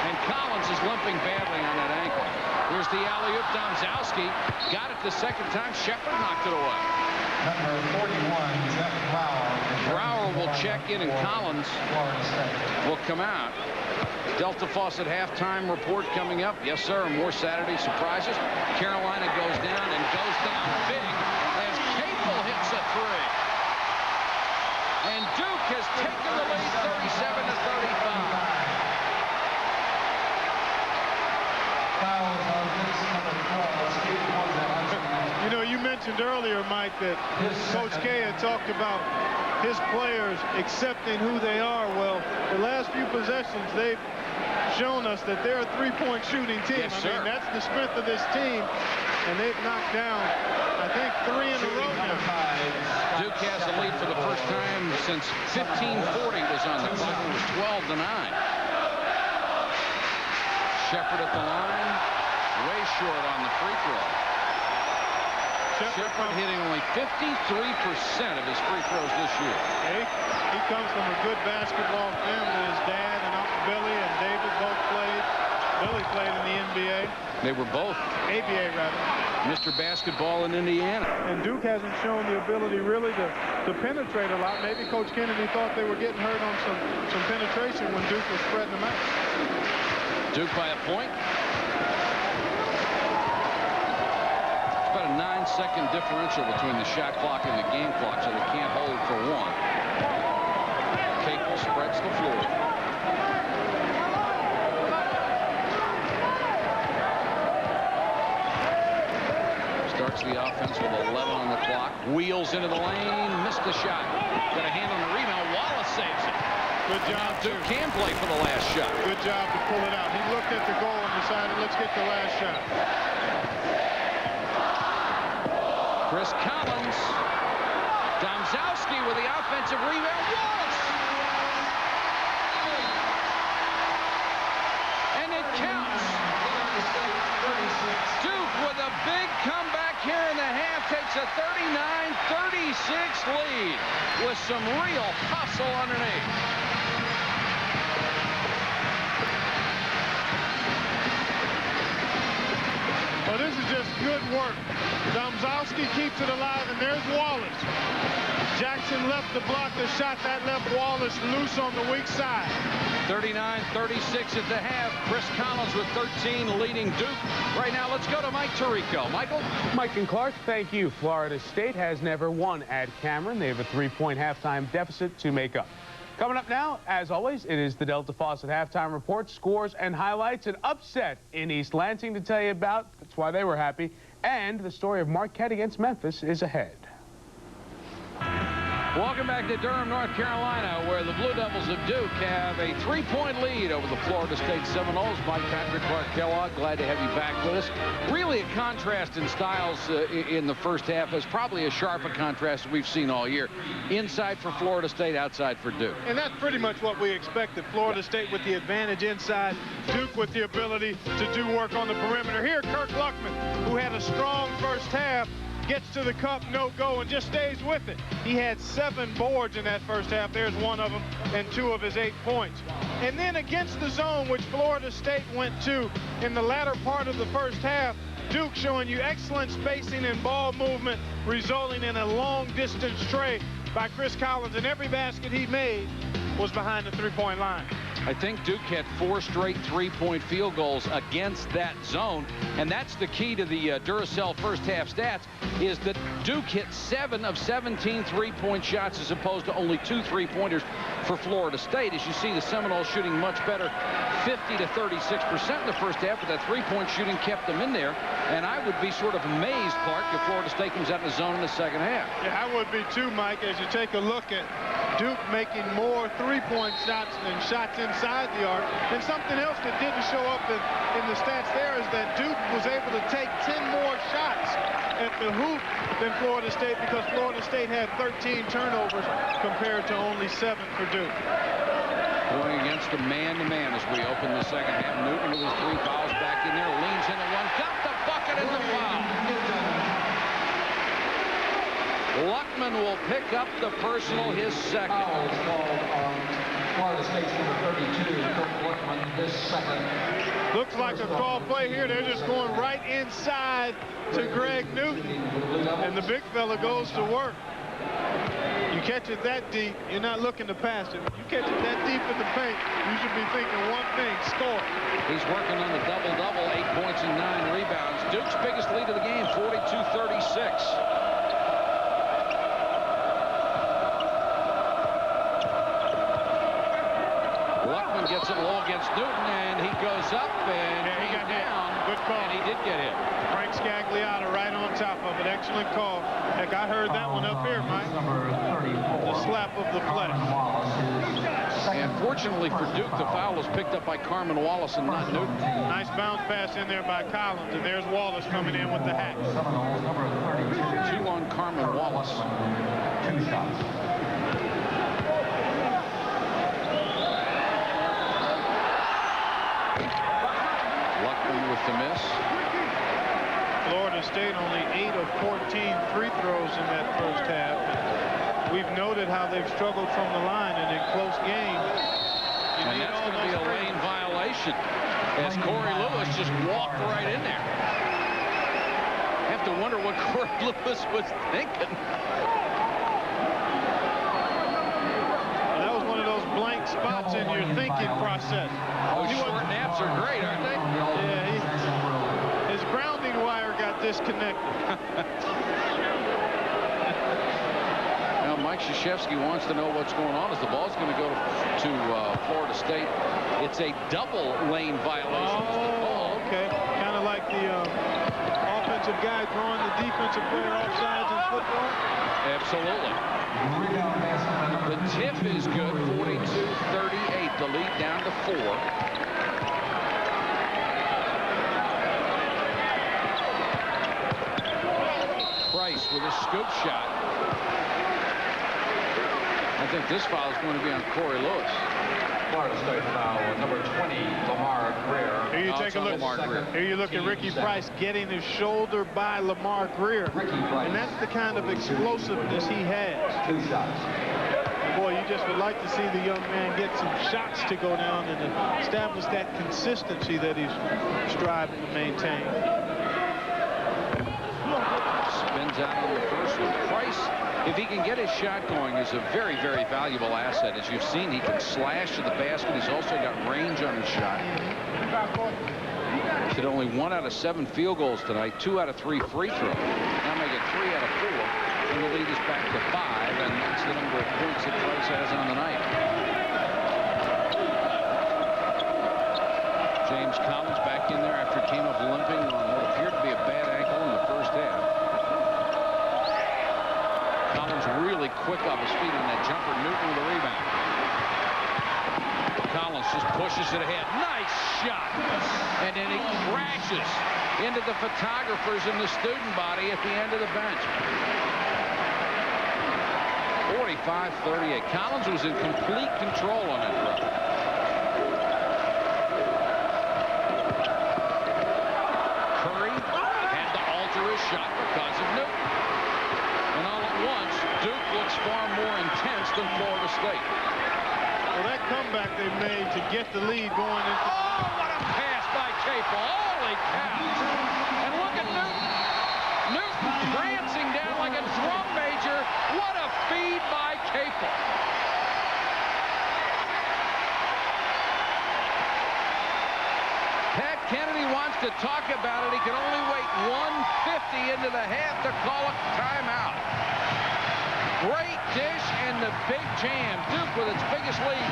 And Collins is limping badly on that ankle. Here's the alley-oop. Domzowski got it the second time. Shepard knocked it away. Number 41, Jeff Brower. Brower will check in, and Collins Florida State. will come out. Delta Faucet halftime report coming up. Yes, sir. More Saturday surprises. Carolina goes down and goes down big as Capel hits a three. And Duke has taken the lead 37-35. You know, you mentioned earlier, Mike, that Coach K had talked about his players accepting who they are. Well, the last few possessions, they've shown us that they're a three-point shooting team. Yes, I mean, sir. that's the strength of this team, and they've knocked down, I think, 3 in a row now. Duke has the lead for the first time since 1540 was on the clock. It was 12-9. Shepard at the line, way short on the free throw. Shepard hitting only 53% of his free throws this year. Hey, he comes from a good basketball family. His dad and Uncle Billy and David both played. Billy played in the NBA. They were both ABA, rather. Mr. Basketball in Indiana. And Duke hasn't shown the ability really to penetrate a lot. Maybe Coach Kennedy thought they were getting hurt on some penetration when Duke was spreading them out. Duke by a point. About a 9-second differential between the shot clock and the game clock, so they can't hold for one. Capel spreads the floor. Starts the offense with 11 on the clock. Wheels into the lane, missed the shot. Got a hand on the rebound. Wallace saves it. Good job. Duke can play for the last shot. Good job to pull it out. He looked at the goal and decided, let's get the last shot. Chris Collins. Domzowski with the offensive rebound. Wallace! And it counts. Duke with a big comeback here in the half takes a 39-36 lead with some real hustle underneath. Well, this is just good work. Domzowski keeps it alive, and there's Wallace. Jackson left to block the shot. That left Wallace loose on the weak side. 39-36 at the half. Chris Collins with 13 leading Duke. Right now, let's go to Mike Tirico. Michael? Mike and Clark, thank you. Florida State has never won at Cameron. They have a 3-point halftime deficit to make up. Coming up now, as always, it is the Delta Faucet halftime report, scores and highlights, an upset in East Lansing to tell you about. That's why they were happy. And the story of Marquette against Memphis is ahead. Welcome back to Durham, North Carolina, where the Blue Devils of Duke have a 3-point lead over the Florida State Seminoles. Mike Patrick, Clark Kellogg, glad to have you back with us. Really a contrast in styles in the first half. It's probably as sharp a contrast as we've seen all year. Inside for Florida State, outside for Duke. And that's pretty much what we expected. Florida State with the advantage inside, Duke with the ability to do work on the perimeter. Here, Kirk Luckman, who had a strong first half, gets to the cup, no go, and just stays with it. He had 7 boards in that first half. There's 1 of them and 2 of his 8 points. And then against the zone, which Florida State went to in the latter part of the first half, Duke showing you excellent spacing and ball movement, resulting in a long-distance tray by Chris Collins, and every basket he made was behind the 3-point line. I think Duke had 4 straight 3-point field goals against that zone, and that's the key to the Duracell first half stats, is that Duke hit 7 of 17 3-point shots as opposed to only 2 3-pointers for Florida State. As you see, the Seminoles shooting much better, 50 to 36% in the first half, but that 3-point shooting kept them in there, and I would be sort of amazed, Clark, if Florida State comes out in the zone in the second half. Yeah, I would be too, Mike, as you take a look at Duke making more 3-point shots than shots inside the arc. And something else that didn't show up in the stats there is that Duke was able to take 10 more shots at the hoop than Florida State, because Florida State had 13 turnovers compared to only 7 for Duke. Going against the man-to-man as we open the second half. Newton with his 3 fouls back in there, leans into one, got the bucket and the foul. Luckman will pick up the personal, his second. Florida State's number 32, Kirk Blackman, his second. Looks like a call play here. They're just going right inside to Greg Newton, and the big fella goes to work. You catch it that deep, you're not looking to pass it. You catch it that deep in the paint, you should be thinking one thing: score. He's working on the double-double, 8 points and 9 rebounds. Duke's biggest lead of the game, 42-36. Luckman gets it low against Newton, and he goes up, and he got down. Good call. And he did get hit. Frank Scagliotta right on top of it. Excellent call. Heck, I heard that one up here, Mike. The slap of the flesh. And fortunately for Duke, the foul was picked up by Carmen Wallace and not Newton. Nice bounce pass in there by Collins, and there's Wallace coming in with the hack. Seminoles, number 32. 2 on Carmen Wallace. 2 shots. Luckman with the miss. Florida State only 8 of 14 free throws in that first half. We've noted how they've struggled from the line, and in close games, And that's going to be a lane violation, as Corey Lewis just walked right in there. I have to wonder what Corey Lewis was thinking. That was one of those blank spots in your thinking process. Those short naps are great, aren't they? Yeah, his grounding wire got disconnected. Now, Mike Krzyzewski wants to know what's going on as the ball's going to go to Florida State. It's a double lane violation. Oh, okay. Kind of like the offensive guy drawing the defensive player off sides in football. Absolutely. The tip is good, 42-38. The lead down to 4. Price with a scoop shot. I think this foul is going to be on Corey Lewis. Florida State foul, number 20, Lamar Greer. Here you take a look. Here you look at Ricky Price getting his shoulder by Lamar Greer. And that's the kind of explosiveness he has. 2 shots. Boy, you just would like to see the young man get some shots to go down and establish that consistency that he's striving to maintain. Spins out on the first one. Price, if he can get his shot going, is a very, very valuable asset. As you've seen, he can slash to the basket. He's also got range on his shot. He's hit only 1 out of 7 field goals tonight, 2 out of 3 free throws. Now make it 3 out of 4, and the lead is back to 5, and that's the number of points that Price has on the night. James Collins back in there after he came up limping on what appeared to be a bad ankle in the first half. Collins really quick off his feet on that jumper. Newton with the rebound. Collins just pushes it ahead. Nice shot. And then he crashes into the photographers in the student body at the end of the bench. 45-38. Collins was in complete control on that run. Curry had to alter his shot because of Newton. And all at once, Duke looks far more intense than Florida State. Well, that comeback they made to get the lead going into... Oh, what a pass by Capel. Holy cow. And look at Newton. Newton prancing down like a drum major. What a feed by Capel. Pat Kennedy wants to talk about it. He can only wait 1:50 into the half to call a timeout. Great dish and the big jam. Duke with its biggest lead,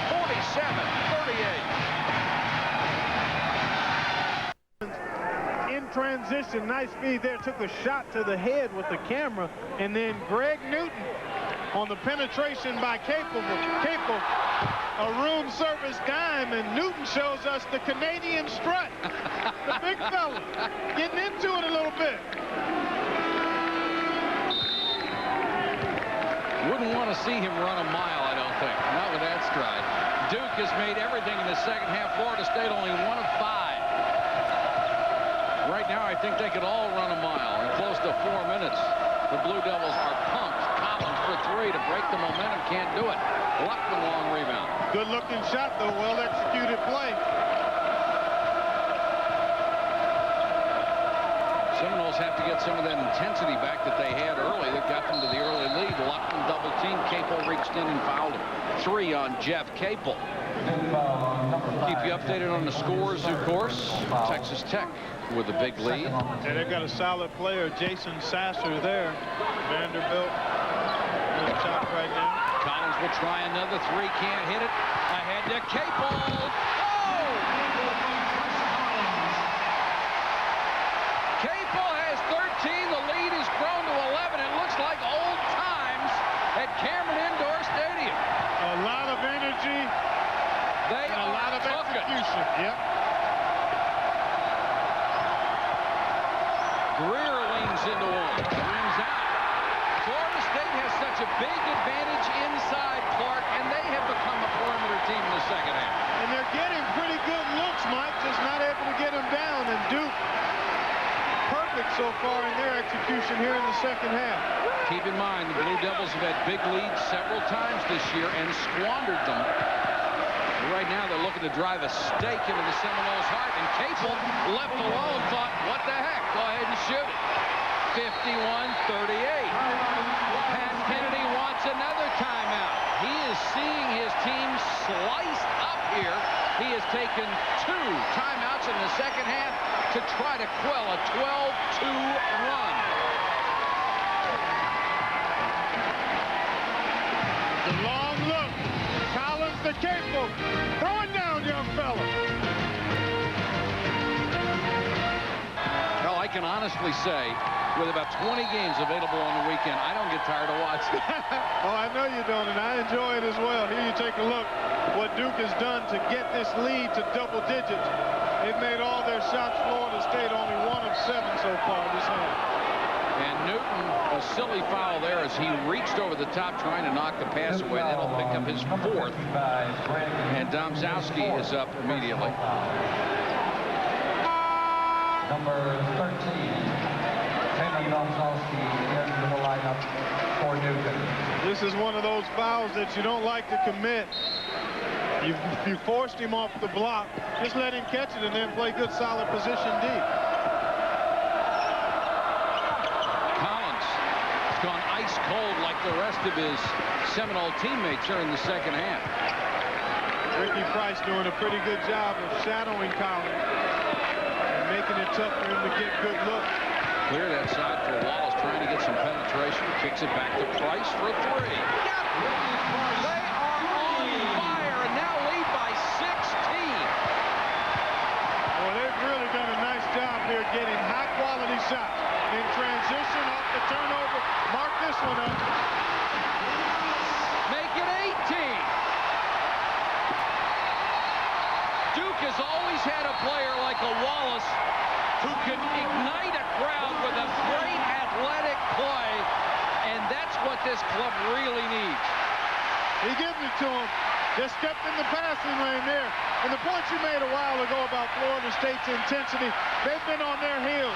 47-38. In transition, nice feed there. Took a shot to the head with the camera. And then Greg Newton on the penetration by Capel. Capel, a room service dime, and Newton shows us the Canadian strut. The big fella getting into it a little bit. Wouldn't want to see him run a mile, I don't think. Not with that stride. Duke has made everything in the second half. Florida State only 1 of 5. Right now, I think they could all run a mile in close to 4 minutes. The Blue Devils are pumped. Collins for 3. three to break the momentum. Can't do it. Luckman long rebound. Good looking shot though. Well executed play. Seminoles have to get some of that intensity back that they had early. That got them to the early lead. Luckman double team. Capel reached in and fouled him. 3 on Jeff Capel. Keep you updated on the scores, of course. Texas Tech with a big lead. And they've got a solid player, Jason Sasser there. Vanderbilt. Good shot right now. Collins will try another three. Can't hit it. Ahead to Capel. Oh! Capel has 13. The lead has grown to 11. It looks like old times at Cameron Indoor Stadium. A lot of energy. They and a lot of cooking. execution. Yep. Greer leans into one. Rims out. Florida State has such a big advantage inside Clark, and they have become a perimeter team in the second half. And they're getting pretty good looks, Mike, just not able to get them down. And Duke, perfect so far in their execution here in the second half. Keep in mind, the Blue Devils have had big leads several times this year and squandered them. Right now, they're looking to drive a stake into the Seminoles' heart, and Capel, left alone, thought, what the heck, go ahead and shoot it. 51-38. Pat Kennedy wants another timeout. He is seeing his team sliced up here. He has taken 2 timeouts in the second half to try to quell a 12-2 run. The long look. Collins to Capel. Throw it down, young fella. Well, I can honestly say, with about 20 games available on the weekend, I don't get tired of watching. Oh, I know you don't, and I enjoy it as well. Here you take a look what Duke has done to get this lead to double digits. They've made all their shots. Florida State only 1 of 7 so far this half. And Newton, a silly foul there as he reached over the top trying to knock the pass away. That'll pick up his 4th. And Domzowski is up immediately. Number 13, Taylor Domzowski into the lineup for Newton. This is one of those fouls that you don't like to commit. You forced him off the block. Just let him catch it and then play good, solid position D. Collins has gone ice cold like the rest of his Seminole teammates here in the second half. Ricky Price doing a pretty good job of shadowing Collins and making it tough for him to get good looks. Clear that side for Wallace, trying to get some penetration. Kicks it back to Price for 3. They are on fire and now lead by 16. Well, they've really done a nice job here getting high-quality shots. In transition, off the turnover. Mark this one up. Make it 18. Duke has always had a player like a Wallace who can ignite a crowd with a great athletic play, and that's what this club really needs. He gives it to him. Just stepped in the passing lane there. And the point you made a while ago about Florida State's intensity, they've been on their heels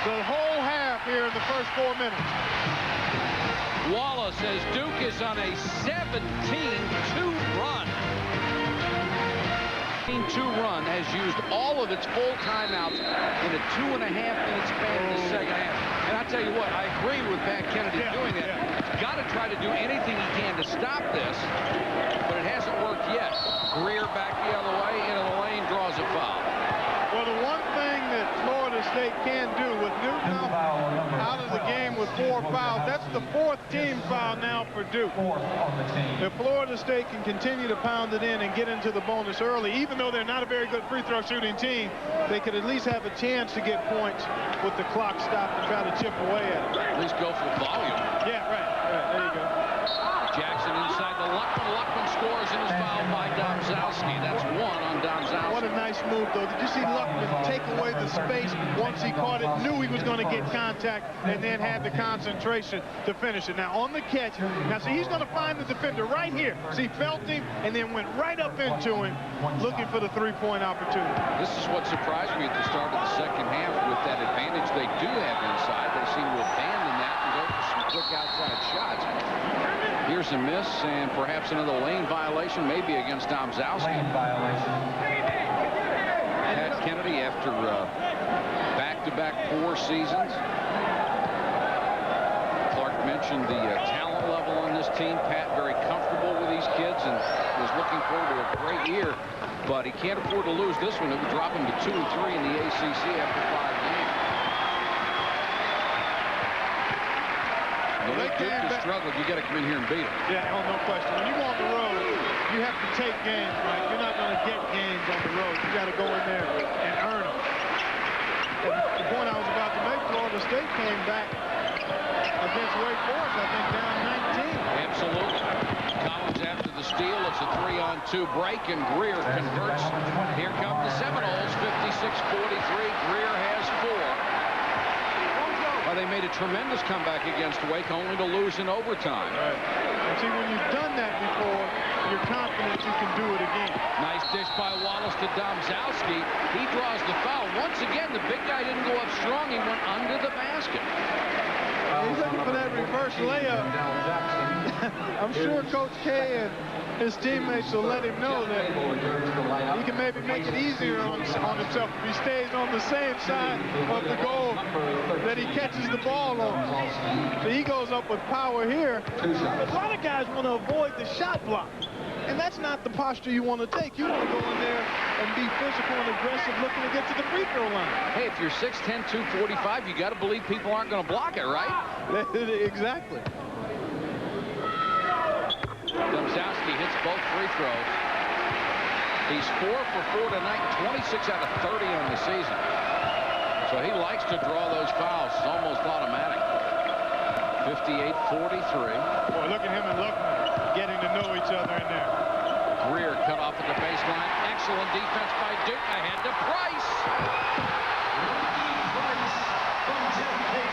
the whole half here in the first 4 minutes. Wallace says Duke is on a 17-2 run. 17-2 run has used all of its full timeouts in a 2.5-minute span in the second half. And I tell you what, I agree with Pat Kennedy doing that. He's got to try to do anything he can to stop this, but it hasn't worked yet. Greer back the other way, into the lane, draws a foul. Well, the one thing that Florida State can do with Newton out of the game with 4 fouls, that's the 4th team foul now for Duke. If Florida State can continue to pound it in and get into the bonus early, even though they're not a very good free throw shooting team, they could at least have a chance to get points with the clock stopped and try to chip away at it. At least go for volume. Yeah, right. There you go. Jackson inside the Luckman. Luckman scores and is fouled by Domzowski. That's 1 on Domzowski. What a nice move, though. Did you see Luckman take away the space once he caught it, knew he was going to get contact, and then had the concentration to finish it. Now, on the catch, now, see, he's going to find the defender right here. See, felt him, and then went right up into him, looking for the 3-point opportunity. This is what surprised me at the start of the second half with that advantage they do have inside. They seem to abandon that and go for some quick outside shots. Here's a miss and perhaps another lane violation, maybe against Domzowski. Lane violation. Pat Kennedy, after back-to-back poor seasons. Clark mentioned the talent level on this team. Pat very comfortable with these kids and was looking forward to a great year, but he can't afford to lose this one. It would drop him to 2-3 in the ACC after 5 games. Well, Duke has struggled. You got to come in here and beat them. Yeah, oh, no question. When you go on the road, you have to take games, right? You're not going to get games on the road. You got to go in there and earn them. And the point I was about to make, Florida State came back against Wake Forest, I think, down 19. Absolutely. Collins after the steal. It's a 3-on-2 break, and Greer converts. Here come the Seminoles, 56-43. Greer has 4. Well, they made a tremendous comeback against Wake, only to lose in overtime. Right. And see, when you've done that before, you're confident you can do it again. Nice dish by Wallace to Domzowski. He draws the foul. Once again, the big guy didn't go up strong. He went under the basket. He's looking for that reverse layup. I'm sure Coach K and his teammates will let him know that he can maybe make it easier on himself if he stays on the same side of the goal that he catches the ball on. So he goes up with power here. A lot of guys want to avoid the shot block. And that's not the posture you want to take. You want to go in there and be physical and aggressive, looking to get to the free throw line. Hey, if you're 6'10", 245, you got to believe people aren't going to block it, right? Exactly. Domzowski hits both free throws. He's 4 for 4 tonight, 26 out of 30 on the season. So he likes to draw those fouls. It's almost automatic. 58-43. Boy, look at him and Luckman getting to know each other in there. Greer cut off at the baseline. Excellent defense by Duke. Ahead to Price.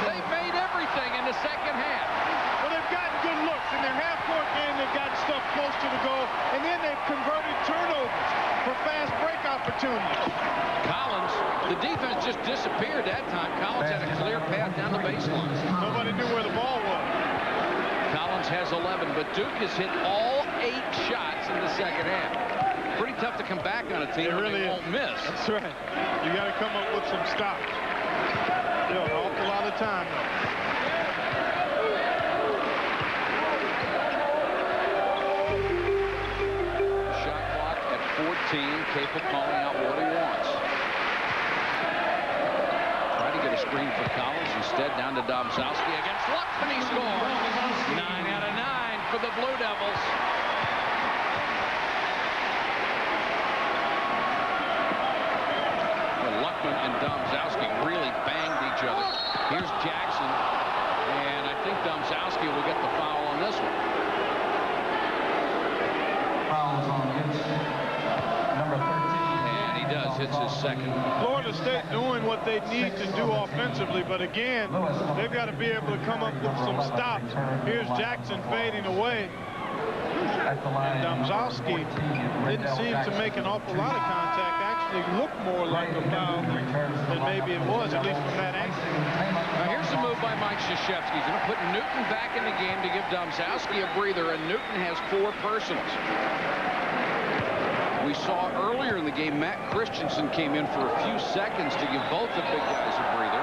They've made everything in the second half. Well, they've gotten good looks. In their half-court game, they've gotten stuff close to the goal, and then they've converted turnovers for fast break opportunities. Collins, the defense just disappeared that time. Collins had a clear path down the baseline. Nobody knew where the ball was. Collins has 11, but Duke has hit all 8 shots in the second half. Pretty tough to come back on a team that really won't miss. That's right. You got to come up with some stops. Still an awful lot of time, though. Shot clock at 14. Capel calling out what he wants. Try to get a screen for Collins. Instead, down to Domzowski against Luck, and he scores. 9 out of 9 for the Blue Devils. Well, Luckman and Domzowski really banged each other. Here's Jackson, and I think Domzowski will get the foul on this one. Fouls on hits. Number 13. And he does. Hits his second. Florida State doing what they need to do offensively, but again, they've got to be able to come up with some stops. Here's Jackson fading away. At the line. And Domzowski didn't seem to make an awful lot of contact. Actually looked more like a foul than maybe it was, at least from that angle. Now here's the move by Mike Krzyzewski. He's going to put Newton back in the game to give Domzowski a breather, and Newton has 4 personals. We saw earlier in the game Matt Christensen came in for a few seconds to give both the big guys a breather.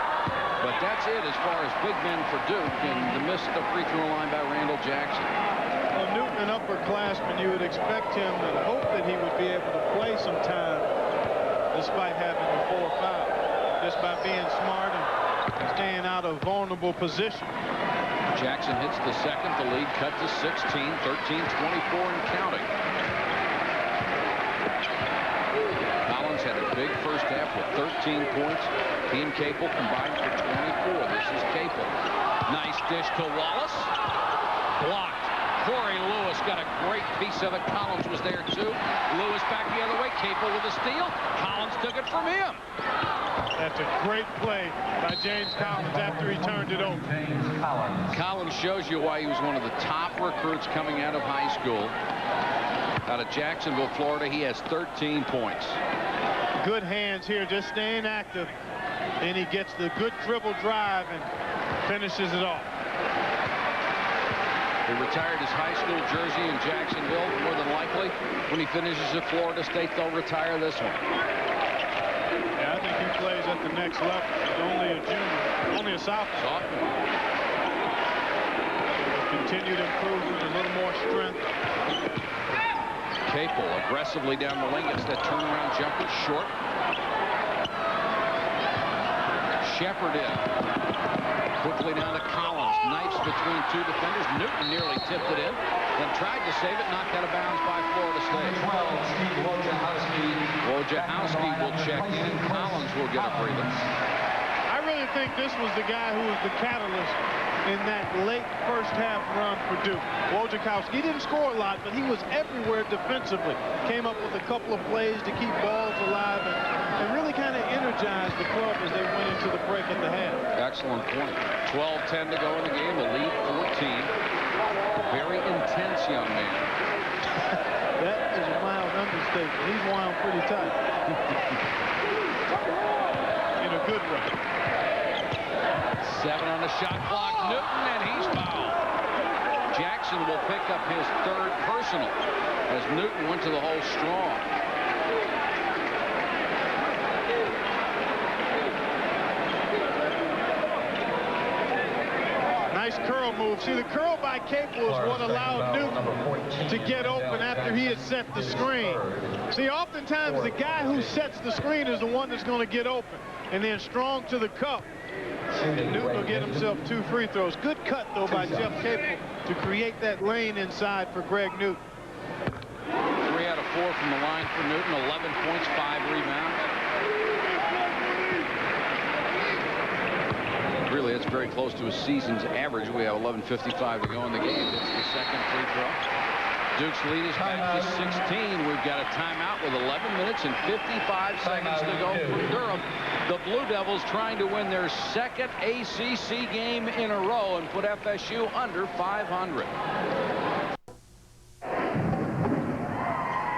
But that's it as far as big men for Duke, and the miss at the free throw line by Randall Jackson. Well, Newton, an upperclassman, you would expect him to hope that he would be able to play some time despite having a 4 foul, just by being smart and staying out of vulnerable position. Jackson hits the second. The lead cut to 16, 13-24 and counting. Collins had a big first half with 13 points. He and Capel combined for 24. This is Capel. Nice dish to Wallace. Blocked. Corey Lewis got a great piece of it. Collins was there too. Lewis back the other way. Capel with a steal. Collins took it from him. That's a great play by James Collins after he turned it over. James Collins. Collins shows you why he was one of the top recruits coming out of high school. Out of Jacksonville, Florida, he has 13 points. Good hands here, just staying active. Then he gets the good dribble drive and finishes it off. He retired his high school jersey in Jacksonville. More than likely, when he finishes at Florida State, they'll retire this one. Yeah, I think he plays at the next level. He's only a junior, only a sophomore. Continued improvement, a little more strength. Capel aggressively down the lane, gets that turnaround jumper short. Shepard in. Quickly down to Collins. Knifes between two defenders. Newton nearly tipped it in. Then tried to save it. Knocked out of bounds by Florida State. Wojciechowski will check in. And Collins will get a breather. I really think this was the guy who was the catalyst in that late first half run for Duke. Wojciechowski, he didn't score a lot, but he was everywhere defensively. Came up with a couple of plays to keep balls alive and really kind of energized the club as they went into the break at the half. Excellent point. 12-10 to go in the game. The lead 14. Very intense young man. That is a mild understatement. He's wound pretty tight. In a good way. 7 on the shot clock. Newton, and he's fouled. Jackson will pick up his third personal as Newton went to the hole strong. Nice curl move. See, the curl by Capel is what allowed Newton to get open after he had set the screen. See, oftentimes the guy who sets the screen is the one that's going to get open. And then Strong to the cup. And Newton will get himself 2 free throws. Good cut, though, by Jeff Capel to create that lane inside for Greg Newton. 3 out of 4 from the line for Newton. 11 points, 5 rebounds. Really, it's very close to a season's average. We have 11:55 to go in the game. It's the second free throw. Duke's lead is back to 16. We've got a timeout with 11 minutes and 55 seconds to go for Durham. The Blue Devils trying to win their second ACC game in a row and put FSU under 500.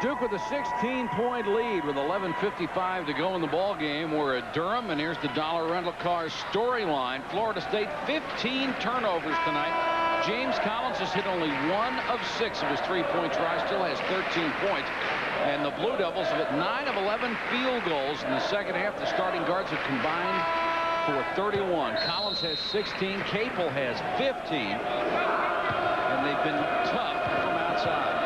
Duke with a 16-point lead with 11:55 to go in the ball game. We're at Durham, and here's the Dollar Rental Car storyline. Florida State 15 turnovers tonight. James Collins has hit only 1 of 6 of his 3-point tries, still has 13 points. And the Blue Devils have hit 9 of 11 field goals in the second half. The starting guards have combined for 31. Collins has 16. Capel has 15. And they've been tough from outside.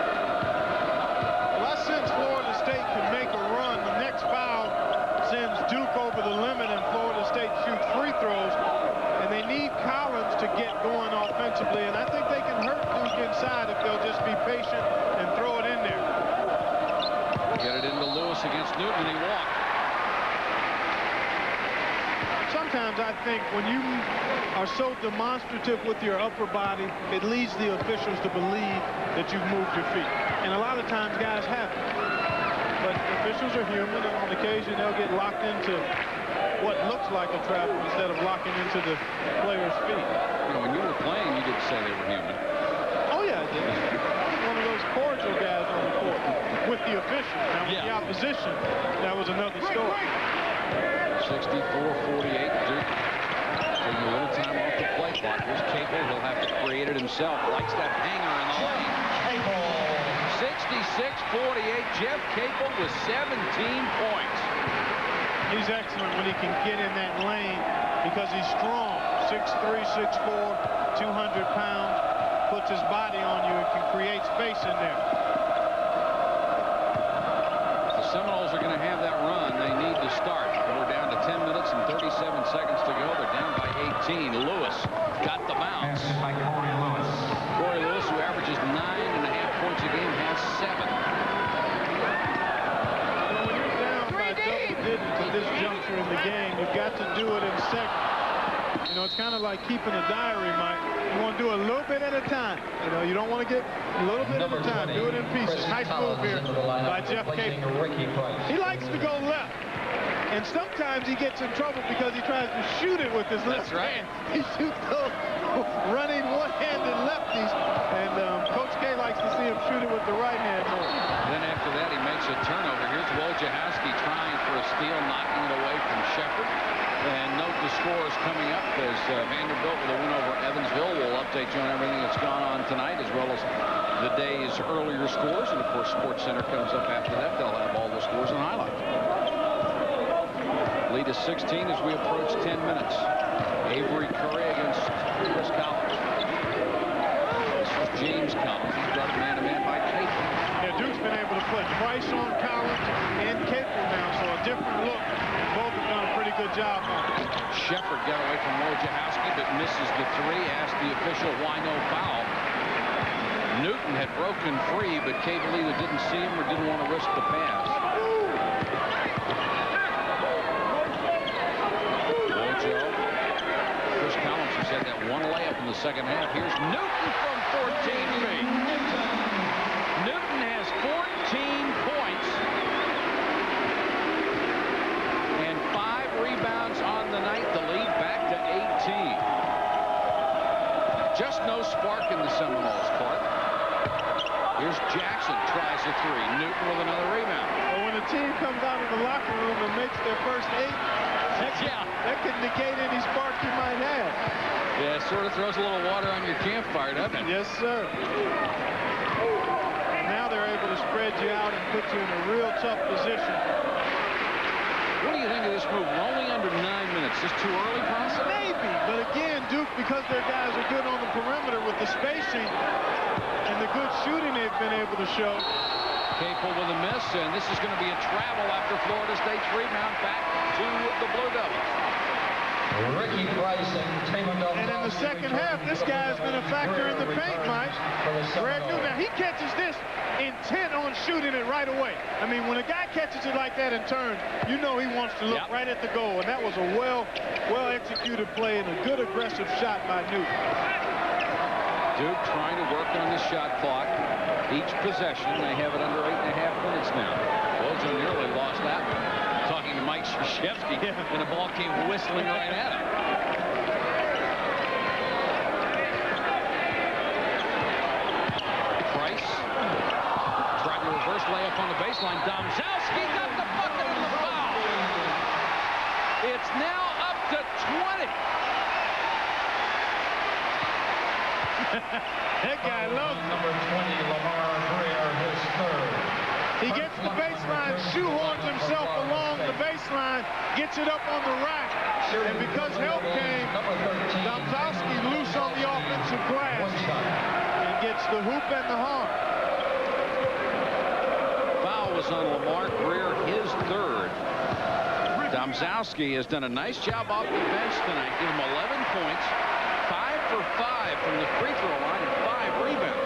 Since Florida State can make a run, the next foul sends Duke over the limit and Florida State shoots free throws. And they need Collins to get going offensively. And I think they can hurt Duke inside if they'll just be patient and throw it in there. Get it into Lewis against Newton, and he walked. Sometimes I think when you are so demonstrative with your upper body, it leads the officials to believe that you've moved your feet. And a lot of times guys have it. But officials are human, and on occasion they'll get locked into what looks like a travel instead of locking into the player's feet. You know, when you were playing, you didn't say they were human. Oh, yeah, I did. One of those cordial guys on the court with the official. Now, with the opposition, that was another story. 64-48. Duke taking a little time off the play clock. Here's Capel. He'll have to create it himself. Likes that hanger in the lane. 66-48. Jeff Capel with 17 points. He's excellent when he can get in that lane because he's strong. 6'3", 6'4", 200 pounds. Puts his body on you and can create space in there. If the Seminoles are going to have that run, they need to start. We're down to 10 minutes and 37 seconds to go. They're down by 18. Lewis got the bounce. Corey Lewis, who averages 9.5 points a game, has 7. When you're down by double digits at this juncture in the game, you've got to do it in seconds. You know, it's kind of like keeping a diary, Mike. You want to do a little bit at a time. You know, you don't want to get a little bit at a time. Do it in pieces. Nice move here by Jeff Capel. He likes to go left. And sometimes he gets in trouble because he tries to shoot it with his left hand. He shoots those running one-handed lefties. And Coach K likes to see him shoot it with the right hand more. Then after that, he makes a turnover. Here's Wojciechowski trying for a steal, knocking it away from Shepard. And note the scores coming up as Vanderbilt with a win over Evansville will update update you on everything that's gone on tonight, as well as the day's earlier scores. And, of course, Sports Center comes up after that. They'll have all the scores and highlights. Lead is 16 as we approach 10 minutes. Avery Curry against Chris Collins. This is James Collins. He's brought a man-to-man by Capel. Yeah, Duke's been able to put Price on Collins and Capel now, so a different look. Both have done a pretty good job on it. Shepard got away from Wojciechowski, but misses the three. Asked the official why no foul. Newton had broken free, but Capel either didn't see him or didn't want to risk the pass. Wojo. Chris Collins has had that one layup in the second half. Here's Newton from 14 feet. Newton has 14 points and 5 rebounds on the night. The lead back to 18. Just no spark in the Seminoles, Clark. Here's Jackson, tries a three. Newton with another rebound. But when a team comes out of the locker room and makes their first 8, that could negate any spark you might have. Yeah, it sort of throws a little water on your campfire, doesn't it? Yes, sir. And now they're able to spread you out and put you in a real tough position. What do you think of this move? We're only under 9 minutes. Is this too early, possibly? Maybe, but again, Duke, because their guys are good on the perimeter with the spacing and the good shooting they've been able to show. Capel with a miss, and this is going to be a travel after Florida State's rebound back to the Blue Devils. Ricky Price And in the second half, this guy's been a factor in the paint, Mike. Greg Newton, now he catches this intent on shooting it right away. I mean, when a guy catches it like that and turns, you know he wants to look right at the goal, and that was a well-executed play and a good aggressive shot by Newton. Duke trying to work on the shot clock. Each possession, they have it under 8.5 minutes now. Wojo nearly lost that one. Talking to Mike Krzyzewski, and the ball came whistling right at him. Price tried the reverse layup on the baseline. Domzalski got the bucket and the foul. It's now up to 20. That guy loves it. Number 20, Lamar Greer, his third. He gets the baseline, shoehorns himself along the baseline, gets it up on the rack, and because help came, Domzalski loose on the offensive glass and gets the hoop and the horn. Foul was on Lamar Greer, his third. Domzalski has done a nice job off the bench tonight. Give him 11 points, 5 for 5 from the free throw line, and 5 rebounds.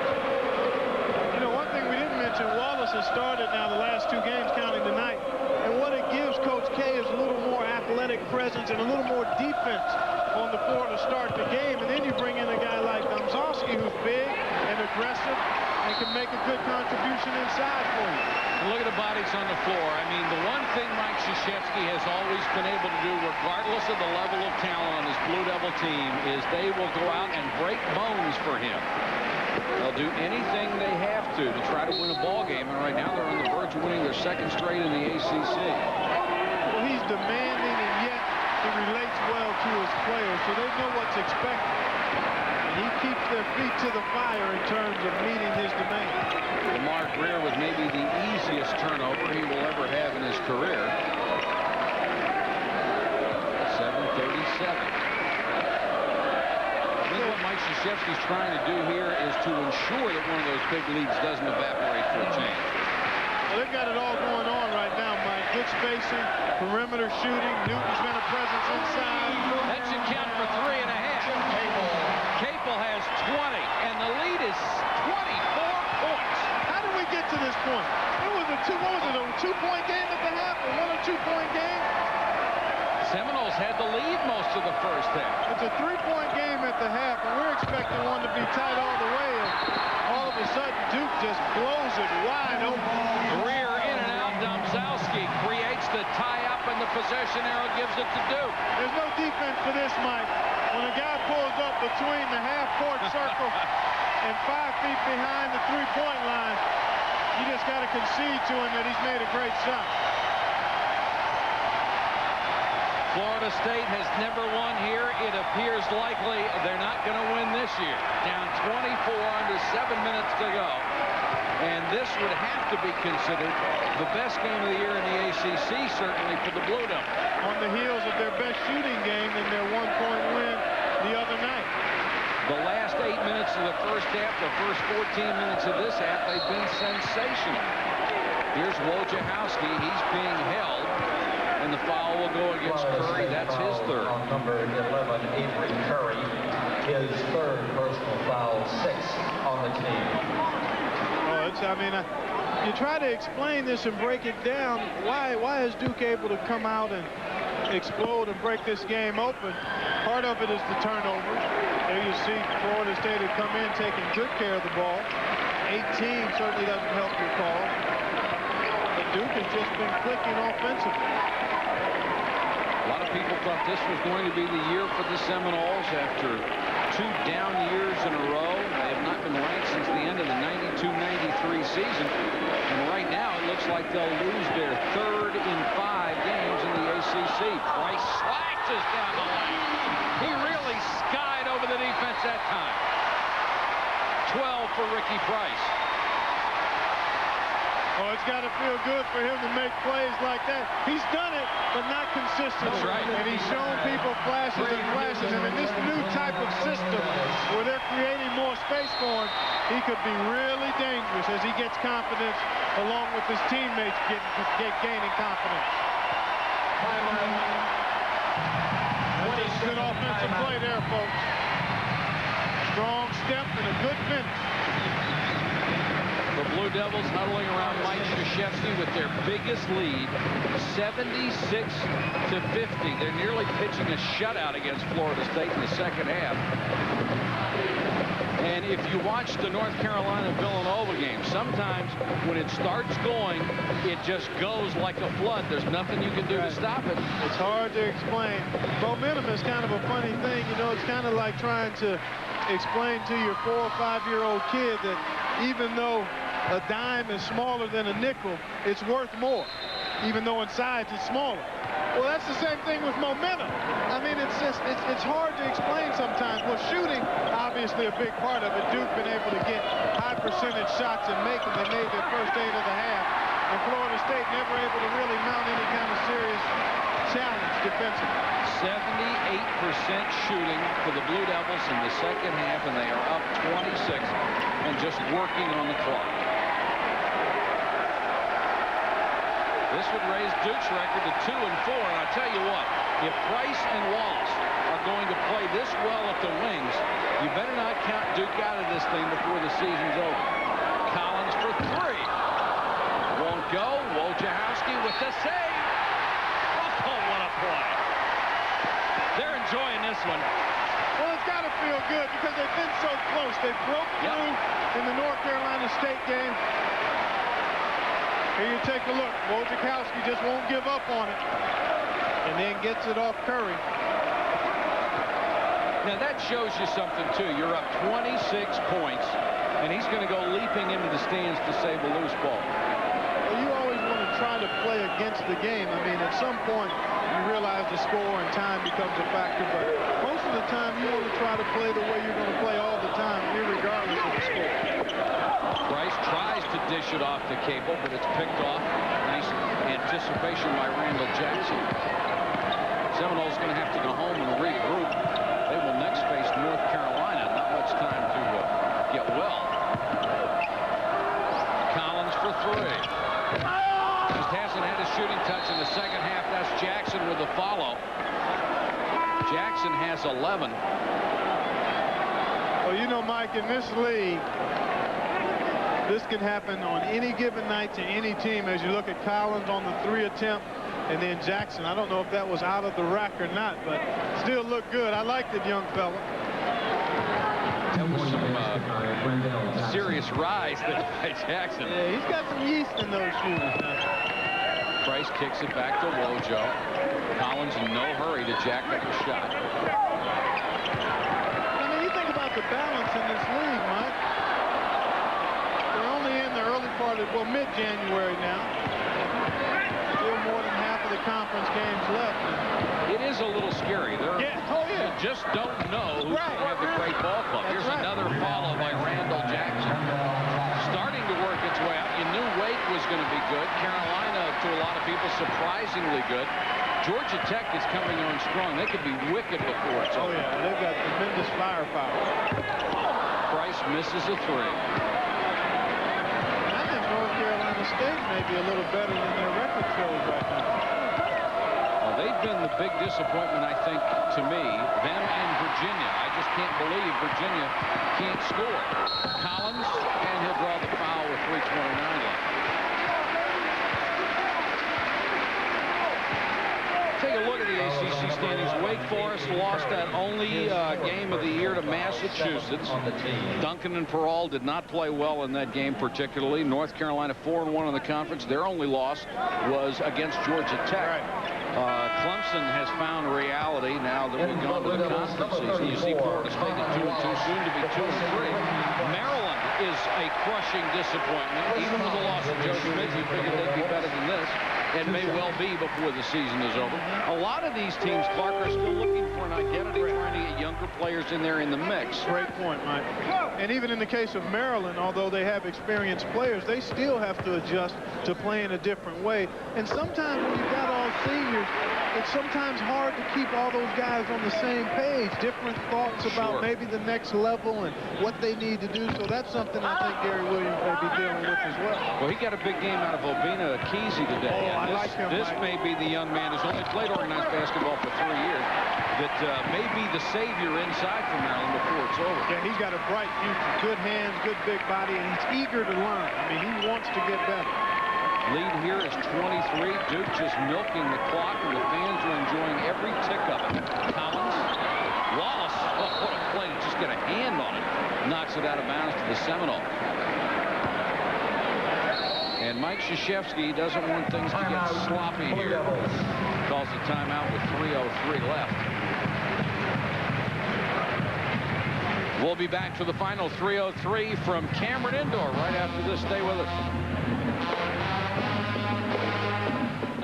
You know, one thing we didn't mention, Wallace has started now the last 2 games counting tonight. And what it gives Coach K is a little more athletic presence and a little more defense on the floor to start the game. And then you bring in a guy like Domzalski, who's big and aggressive and can make a good contribution inside for you. And look at the bodies on the floor. I mean, the one thing Mike Krzyzewski has always been able to do, regardless of the level of talent on his Blue Devil team, is they will go out and break bones for him. They'll do anything they have to try to win a ball game, and right now they're on the verge of winning their 2nd straight in the ACC. Well, he's demanding, and yet he relates well to his players, so they know what's expected. And he keeps their feet to the fire in terms of meeting his demands. Lamar Greer with maybe the easiest turnover he will ever have in his career. 7:37. I think what Mike Krzyzewski's trying to do here is to ensure that one of those big leads doesn't evaporate for a change. Well, they've got it all going on right now, Mike. Good spacing, perimeter shooting. Newton's been a presence inside. That should count for 3.5. Capel has 20, and the lead is 24 points. How did we get to this point? It was a 2-point game at the half, or 1 or 2-point game? Seminoles had the lead most of the first half. It's a 3-point game at the half, and we're expecting one to be tight all the way. And all of a sudden, Duke just blows it wide open. Greer in and out. Domzalski creates the tie-up, and the possession arrow gives it to Duke. There's no defense for this, Mike. When a guy pulls up between the half-court circle and 5 feet behind the 3-point line, you just got to concede to him that he's made a great shot. Florida State has never won here. It appears likely they're not going to win this year. Down 24 under 7 minutes to go. And this would have to be considered the best game of the year in the ACC, certainly for the Blue Devils. On the heels of their best shooting game in their one-point win the other night. The last 8 minutes of the first half, the first 14 minutes of this half, they've been sensational. Here's Wojciechowski. He's being held. And the foul will go against Curry. That's his third. On number 11, Avery Curry, his third personal foul, 6th on the team. I mean, you try to explain this and break it down. Why is Duke able to come out and explode and break this game open? Part of it is the turnovers. There you see Florida State had come in taking good care of the ball. 18 certainly doesn't help your cause. But Duke has just been clicking offensively. A lot of people thought this was going to be the year for the Seminoles after 2 down years in a row. They have not been ranked since the end of the 92-93 season. And right now it looks like they'll lose their 3rd in 5 games in the ACC. Price slices down the lane. He really skied over the defense that time. 12 for Ricky Price. Oh, it's got to feel good for him to make plays like that. He's done it, but not consistently. That's right. And he's shown people flashes and flashes. And in this new type of system where they're creating more space for him, he could be really dangerous as he gets confidence along with his teammates gaining confidence. That's a good offensive play there, folks. Strong step and a good finish. The Blue Devils huddling around Mike Krzyzewski with their biggest lead, 76-50. They're nearly pitching a shutout against Florida State in the second half. And if you watch the North Carolina-Villanova game, sometimes when it starts going, it just goes like a flood. There's nothing you can do to stop it. It's hard to explain. Momentum is kind of a funny thing. You know, it's kind of like trying to explain to your 4- or 5-year-old kid that even though a dime is smaller than a nickel, it's worth more, even though in size it's smaller. Well, that's the same thing with momentum. I mean, it's hard to explain sometimes. Well, shooting, obviously a big part of it. Duke been able to get high percentage shots and make them. They made their first 8 of the half. And Florida State never able to really mount any kind of serious challenge defensively. 78% shooting for the Blue Devils in the second half, and they are up 26 and just working on the clock. This would raise Duke's record to 2-4, and I tell you what, if Price and Wallace are going to play this well at the wings, you better not count Duke out of this thing before the season's over. Collins for 3. Won't go. Wojciechowski with the save. Oh, what a play. They're enjoying this one. Well, it's got to feel good because they've been so close. They broke through in the North Carolina State game. Here you take a look. Wojciechowski just won't give up on it. And then gets it off Curry. Now that shows you something too. You're up 26 points, and he's going to go leaping into the stands to save a loose ball. Well, you always want to try to play against the game. I mean, at some point, you realize the score and time becomes a factor, but most of the time you want to try to play the way you're going to play all the time, irregardless of the score. Price tries to dish it off to Cable, but it's picked off. Nice anticipation by Randall Jackson. Seminoles going to have to go home and regroup. They will next face North Carolina. Not much time to get well. Collins for 3. Just hasn't had a shooting touch in the second half. That's Jackson with the follow. Jackson has 11. Well, you know, Mike, in this league, this can happen on any given night to any team. As you look at Collins on the 3 attempt, and then Jackson. I don't know if that was out of the rack or not, but still looked good. I like that young fella. That was some serious rise there by Jackson. Yeah, he's got some yeast in those shoes now. Price kicks it back to Wojo. Collins in no hurry to jack up the shot. I mean, you think about the balance in this league, Mike. We're only in the early part of, well, mid-January now. Still more than half of the conference games left. It is a little scary. You just don't know who's going to have the great ball club. Here's another follow by Randall Jackson. Starting to work its way out. You knew Wake was going to be good. Carolina, to a lot of people, surprisingly good. Georgia Tech is coming on strong. They could be wicked before it's over. Oh, yeah. They've got tremendous firepower. Price misses a three. I think North Carolina State may be a little better than their record shows right now. Well, they've been the big disappointment, I think, to me. Them and Virginia. I just can't believe Virginia can't score. Collins, and he'll draw the foul with 3:29 left. Take a look at the ACC standings. Wake Forest lost that only game of the year to Massachusetts. Duncan and Peral did not play well in that game particularly. North Carolina 4-1 in the conference. Their only loss was against Georgia Tech. Clemson has found reality now that we've gone to the conference season. You see Florida State at 2-2, soon to be 2-3. Maryland is a crushing disappointment. Even with the loss of Joe Schmidt, you figured they'd be better than this. And may well be before the season is over. A lot of these teams, Clark, are still looking for an identity, trying to get younger players in there in the mix. Great point, Mike. And even in the case of Maryland, although they have experienced players, they still have to adjust to playing a different way. And sometimes when you've got all seniors, it's sometimes hard to keep all those guys on the same page. Different thoughts about maybe the next level and what they need to do. So that's something I think Gary Williams may be dealing with as well. Well, he got a big game out of Obina Kesey today. I like him. This may be the young man who's only played organized basketball for 3 years that may be the savior inside for Maryland before it's over. Yeah, he's got a bright future. Good hands, good big body, and he's eager to learn. I mean, he wants to get better. Lead here is 23. Duke just milking the clock, and the fans are enjoying every tick of it. Collins. Wallace. Oh, what a play. Just get a hand on it. Knocks it out of bounds to the Seminoles. And Mike Krzyzewski doesn't want things to get sloppy here. Calls a timeout with 3:03 left. We'll be back for the final 3:03 from Cameron Indoor right after this. Stay with us.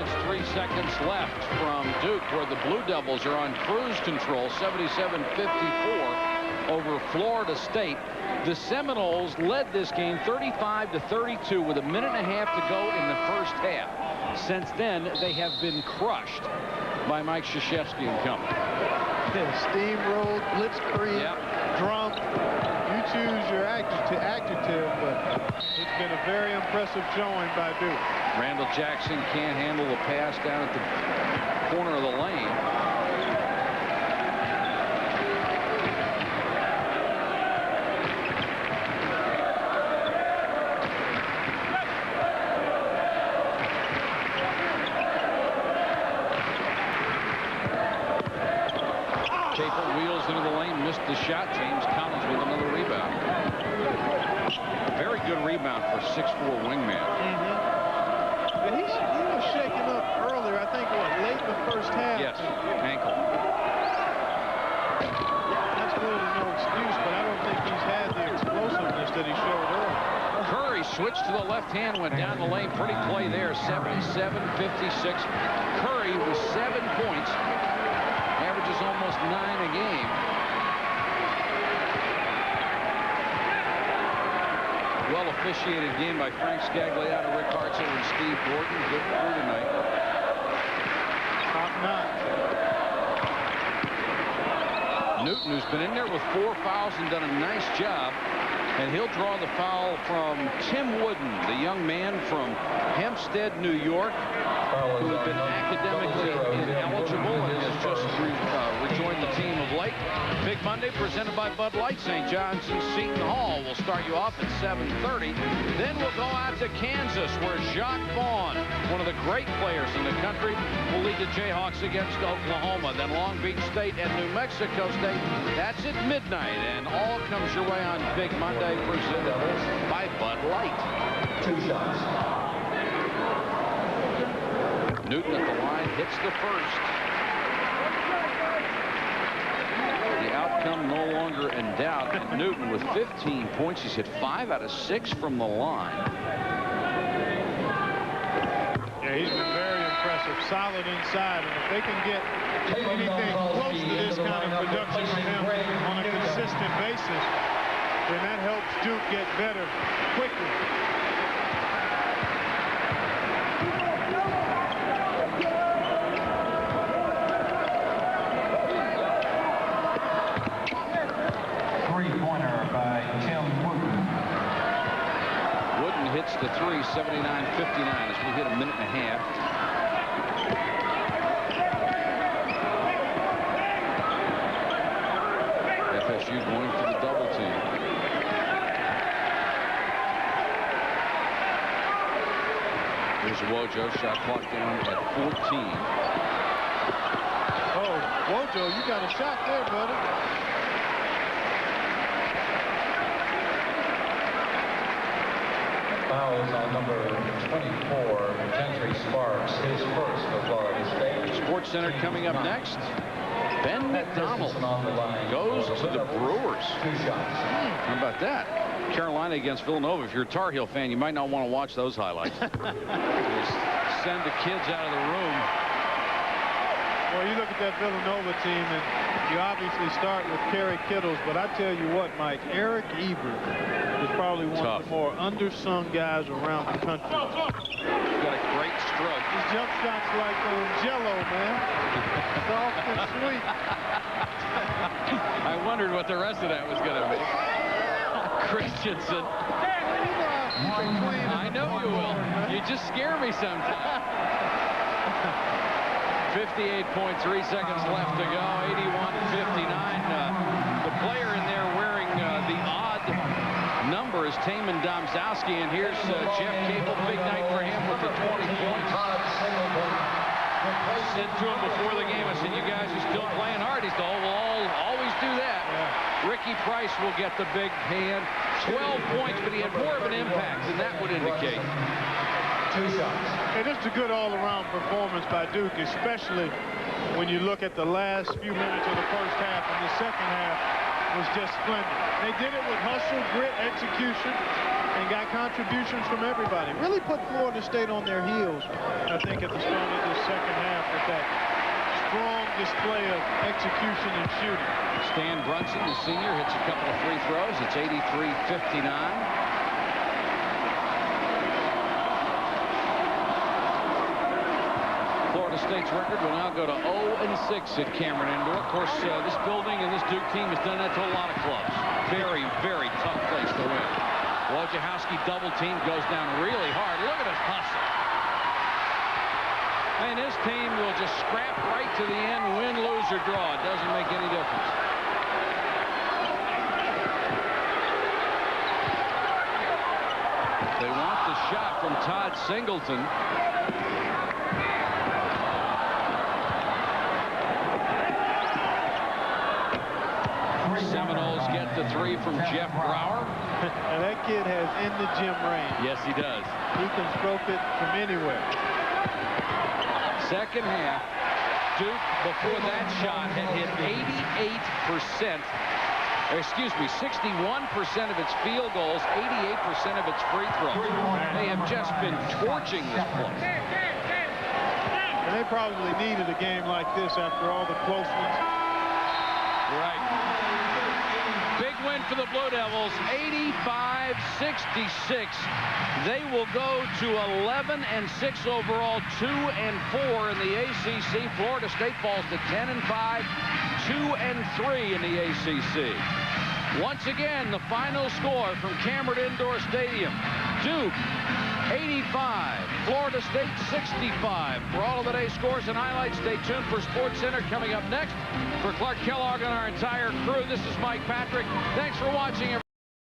It's 3 seconds left from Duke, where the Blue Devils are on cruise control, 77-54 over Florida State. The Seminoles led this game 35-32 with 1.5 minutes to go in the first half. Since then, they have been crushed by Mike Krzyzewski and company. Steamrolled, blitzkrieg, drum. You choose your adjective, but it's been a very impressive showing by Duke. Randall Jackson can't handle the pass down at the corner of the lane. Missed the shot. James Collins with another rebound. A very good rebound for 6'4" wingman. And he was shaken up earlier, I think, late in the first half. Yes, ankle. That's really no excuse, but I don't think he's had the explosiveness that he showed earlier. Curry switched to the left hand, went down the lane. Pretty play there, 77-56. Curry with 7 points. Averages almost 9 a game. Well officiated game by Frank Scagliato, Rick Hartzell, and Steve Gordon. Good crew tonight. Top notch. Newton, who's been in there with 4 fouls and done a nice job. And he'll draw the foul from Tim Wooden, the young man from Hempstead, New York, who had been academically ineligible and has just rejoined the team of late. Big Monday presented by Bud Light. St. John's and Seton Hall will start you off at 7:30. Then we'll go out to Kansas, where Jacques Vaughn, one of the great players in the country, will lead the Jayhawks against Oklahoma. Then Long Beach State and New Mexico State. That's at midnight, and all comes your way on Big Monday, presented by Bud Light. 2 shots. Newton at the line, hits the first. The outcome no longer in doubt. And Newton with 15 points. He's hit 5 out of 6 from the line. Yeah, he's been very impressive, solid inside, and if they can get anything close to this kind of production from him on a consistent basis, then that helps Duke get better quickly. Three-pointer by Tim Wooten. Wooden hits the three, 79-59 as we hit a minute and a half. FSU going for the double team. Here's Wojo, shot clock down at 14. Oh, Wojo, you got a shot there, buddy. Fouls on number 24, Gentry Sparks, his first for Florida State. Sports Center coming up next. Ben McDonald goes to the Brewers. 2 shots. How about that? Carolina against Villanova. If you're a Tar Heel fan, you might not want to watch those highlights. Just send the kids out of the room. Well, you look at that Villanova team, and you obviously start with Kerry Kittles, but I tell you what, Mike, Eric Ebert is probably one of the more undersung guys around the country. He's got a great stroke. His jump shot's like Jello, man. Soft and sweet. I wondered what the rest of that was going to be. Christensen. I know you will. You just scare me sometimes. 58.3 seconds left to go. 81-59. The player in there wearing the odd number is Taman Domzowski, and here's Jeff Cable. Big night for him with the 20 points. Said to him before the game, I said, you guys are still playing hard. He said, oh, we'll always do that. Yeah. Ricky Price will get the big hand. 12 points, but he had more of an impact than that would indicate. 2 shots. And it's a good all-around performance by Duke, especially when you look at the last few minutes of the first half, and the second half was just splendid. They did it with hustle, grit, execution, and got contributions from everybody. Really put Florida State on their heels, I think, at the start of this second half with that strong display of execution and shooting. Stan Brunson, the senior, hits a couple of free throws. It's 83-59. Florida State's record will now go to 0-6 at Cameron Indoor. Of course, this building and this Duke team has done that to a lot of clubs. Very, very tough place to win. Wojciechowski double team goes down really hard. Look at his hustle. And his team will just scrap right to the end, win, lose, or draw. It doesn't make any difference. They want the shot from Todd Singleton. Seminoles get the three from Jeff Brower. And that kid has in the gym range. Yes, he does. He can stroke it from anywhere. Second half, Duke, before that shot, had hit 88%. Excuse me, 61% of its field goals, 88% of its free throws. They have just been torching this place. And they probably needed a game like this after all the close ones. Right. Big win for the Blue Devils, 85-66. They will go to 11-6 overall, 2-4 in the ACC. Florida State falls to 10-5, 2-3 in the ACC. Once again, the final score from Cameron Indoor Stadium: Duke 85, Florida State 65. For all of today's scores and highlights, stay tuned for Sports Center coming up next. For Clark Kellogg and our entire crew, this is Mike Patrick. Thanks for watching, everyone.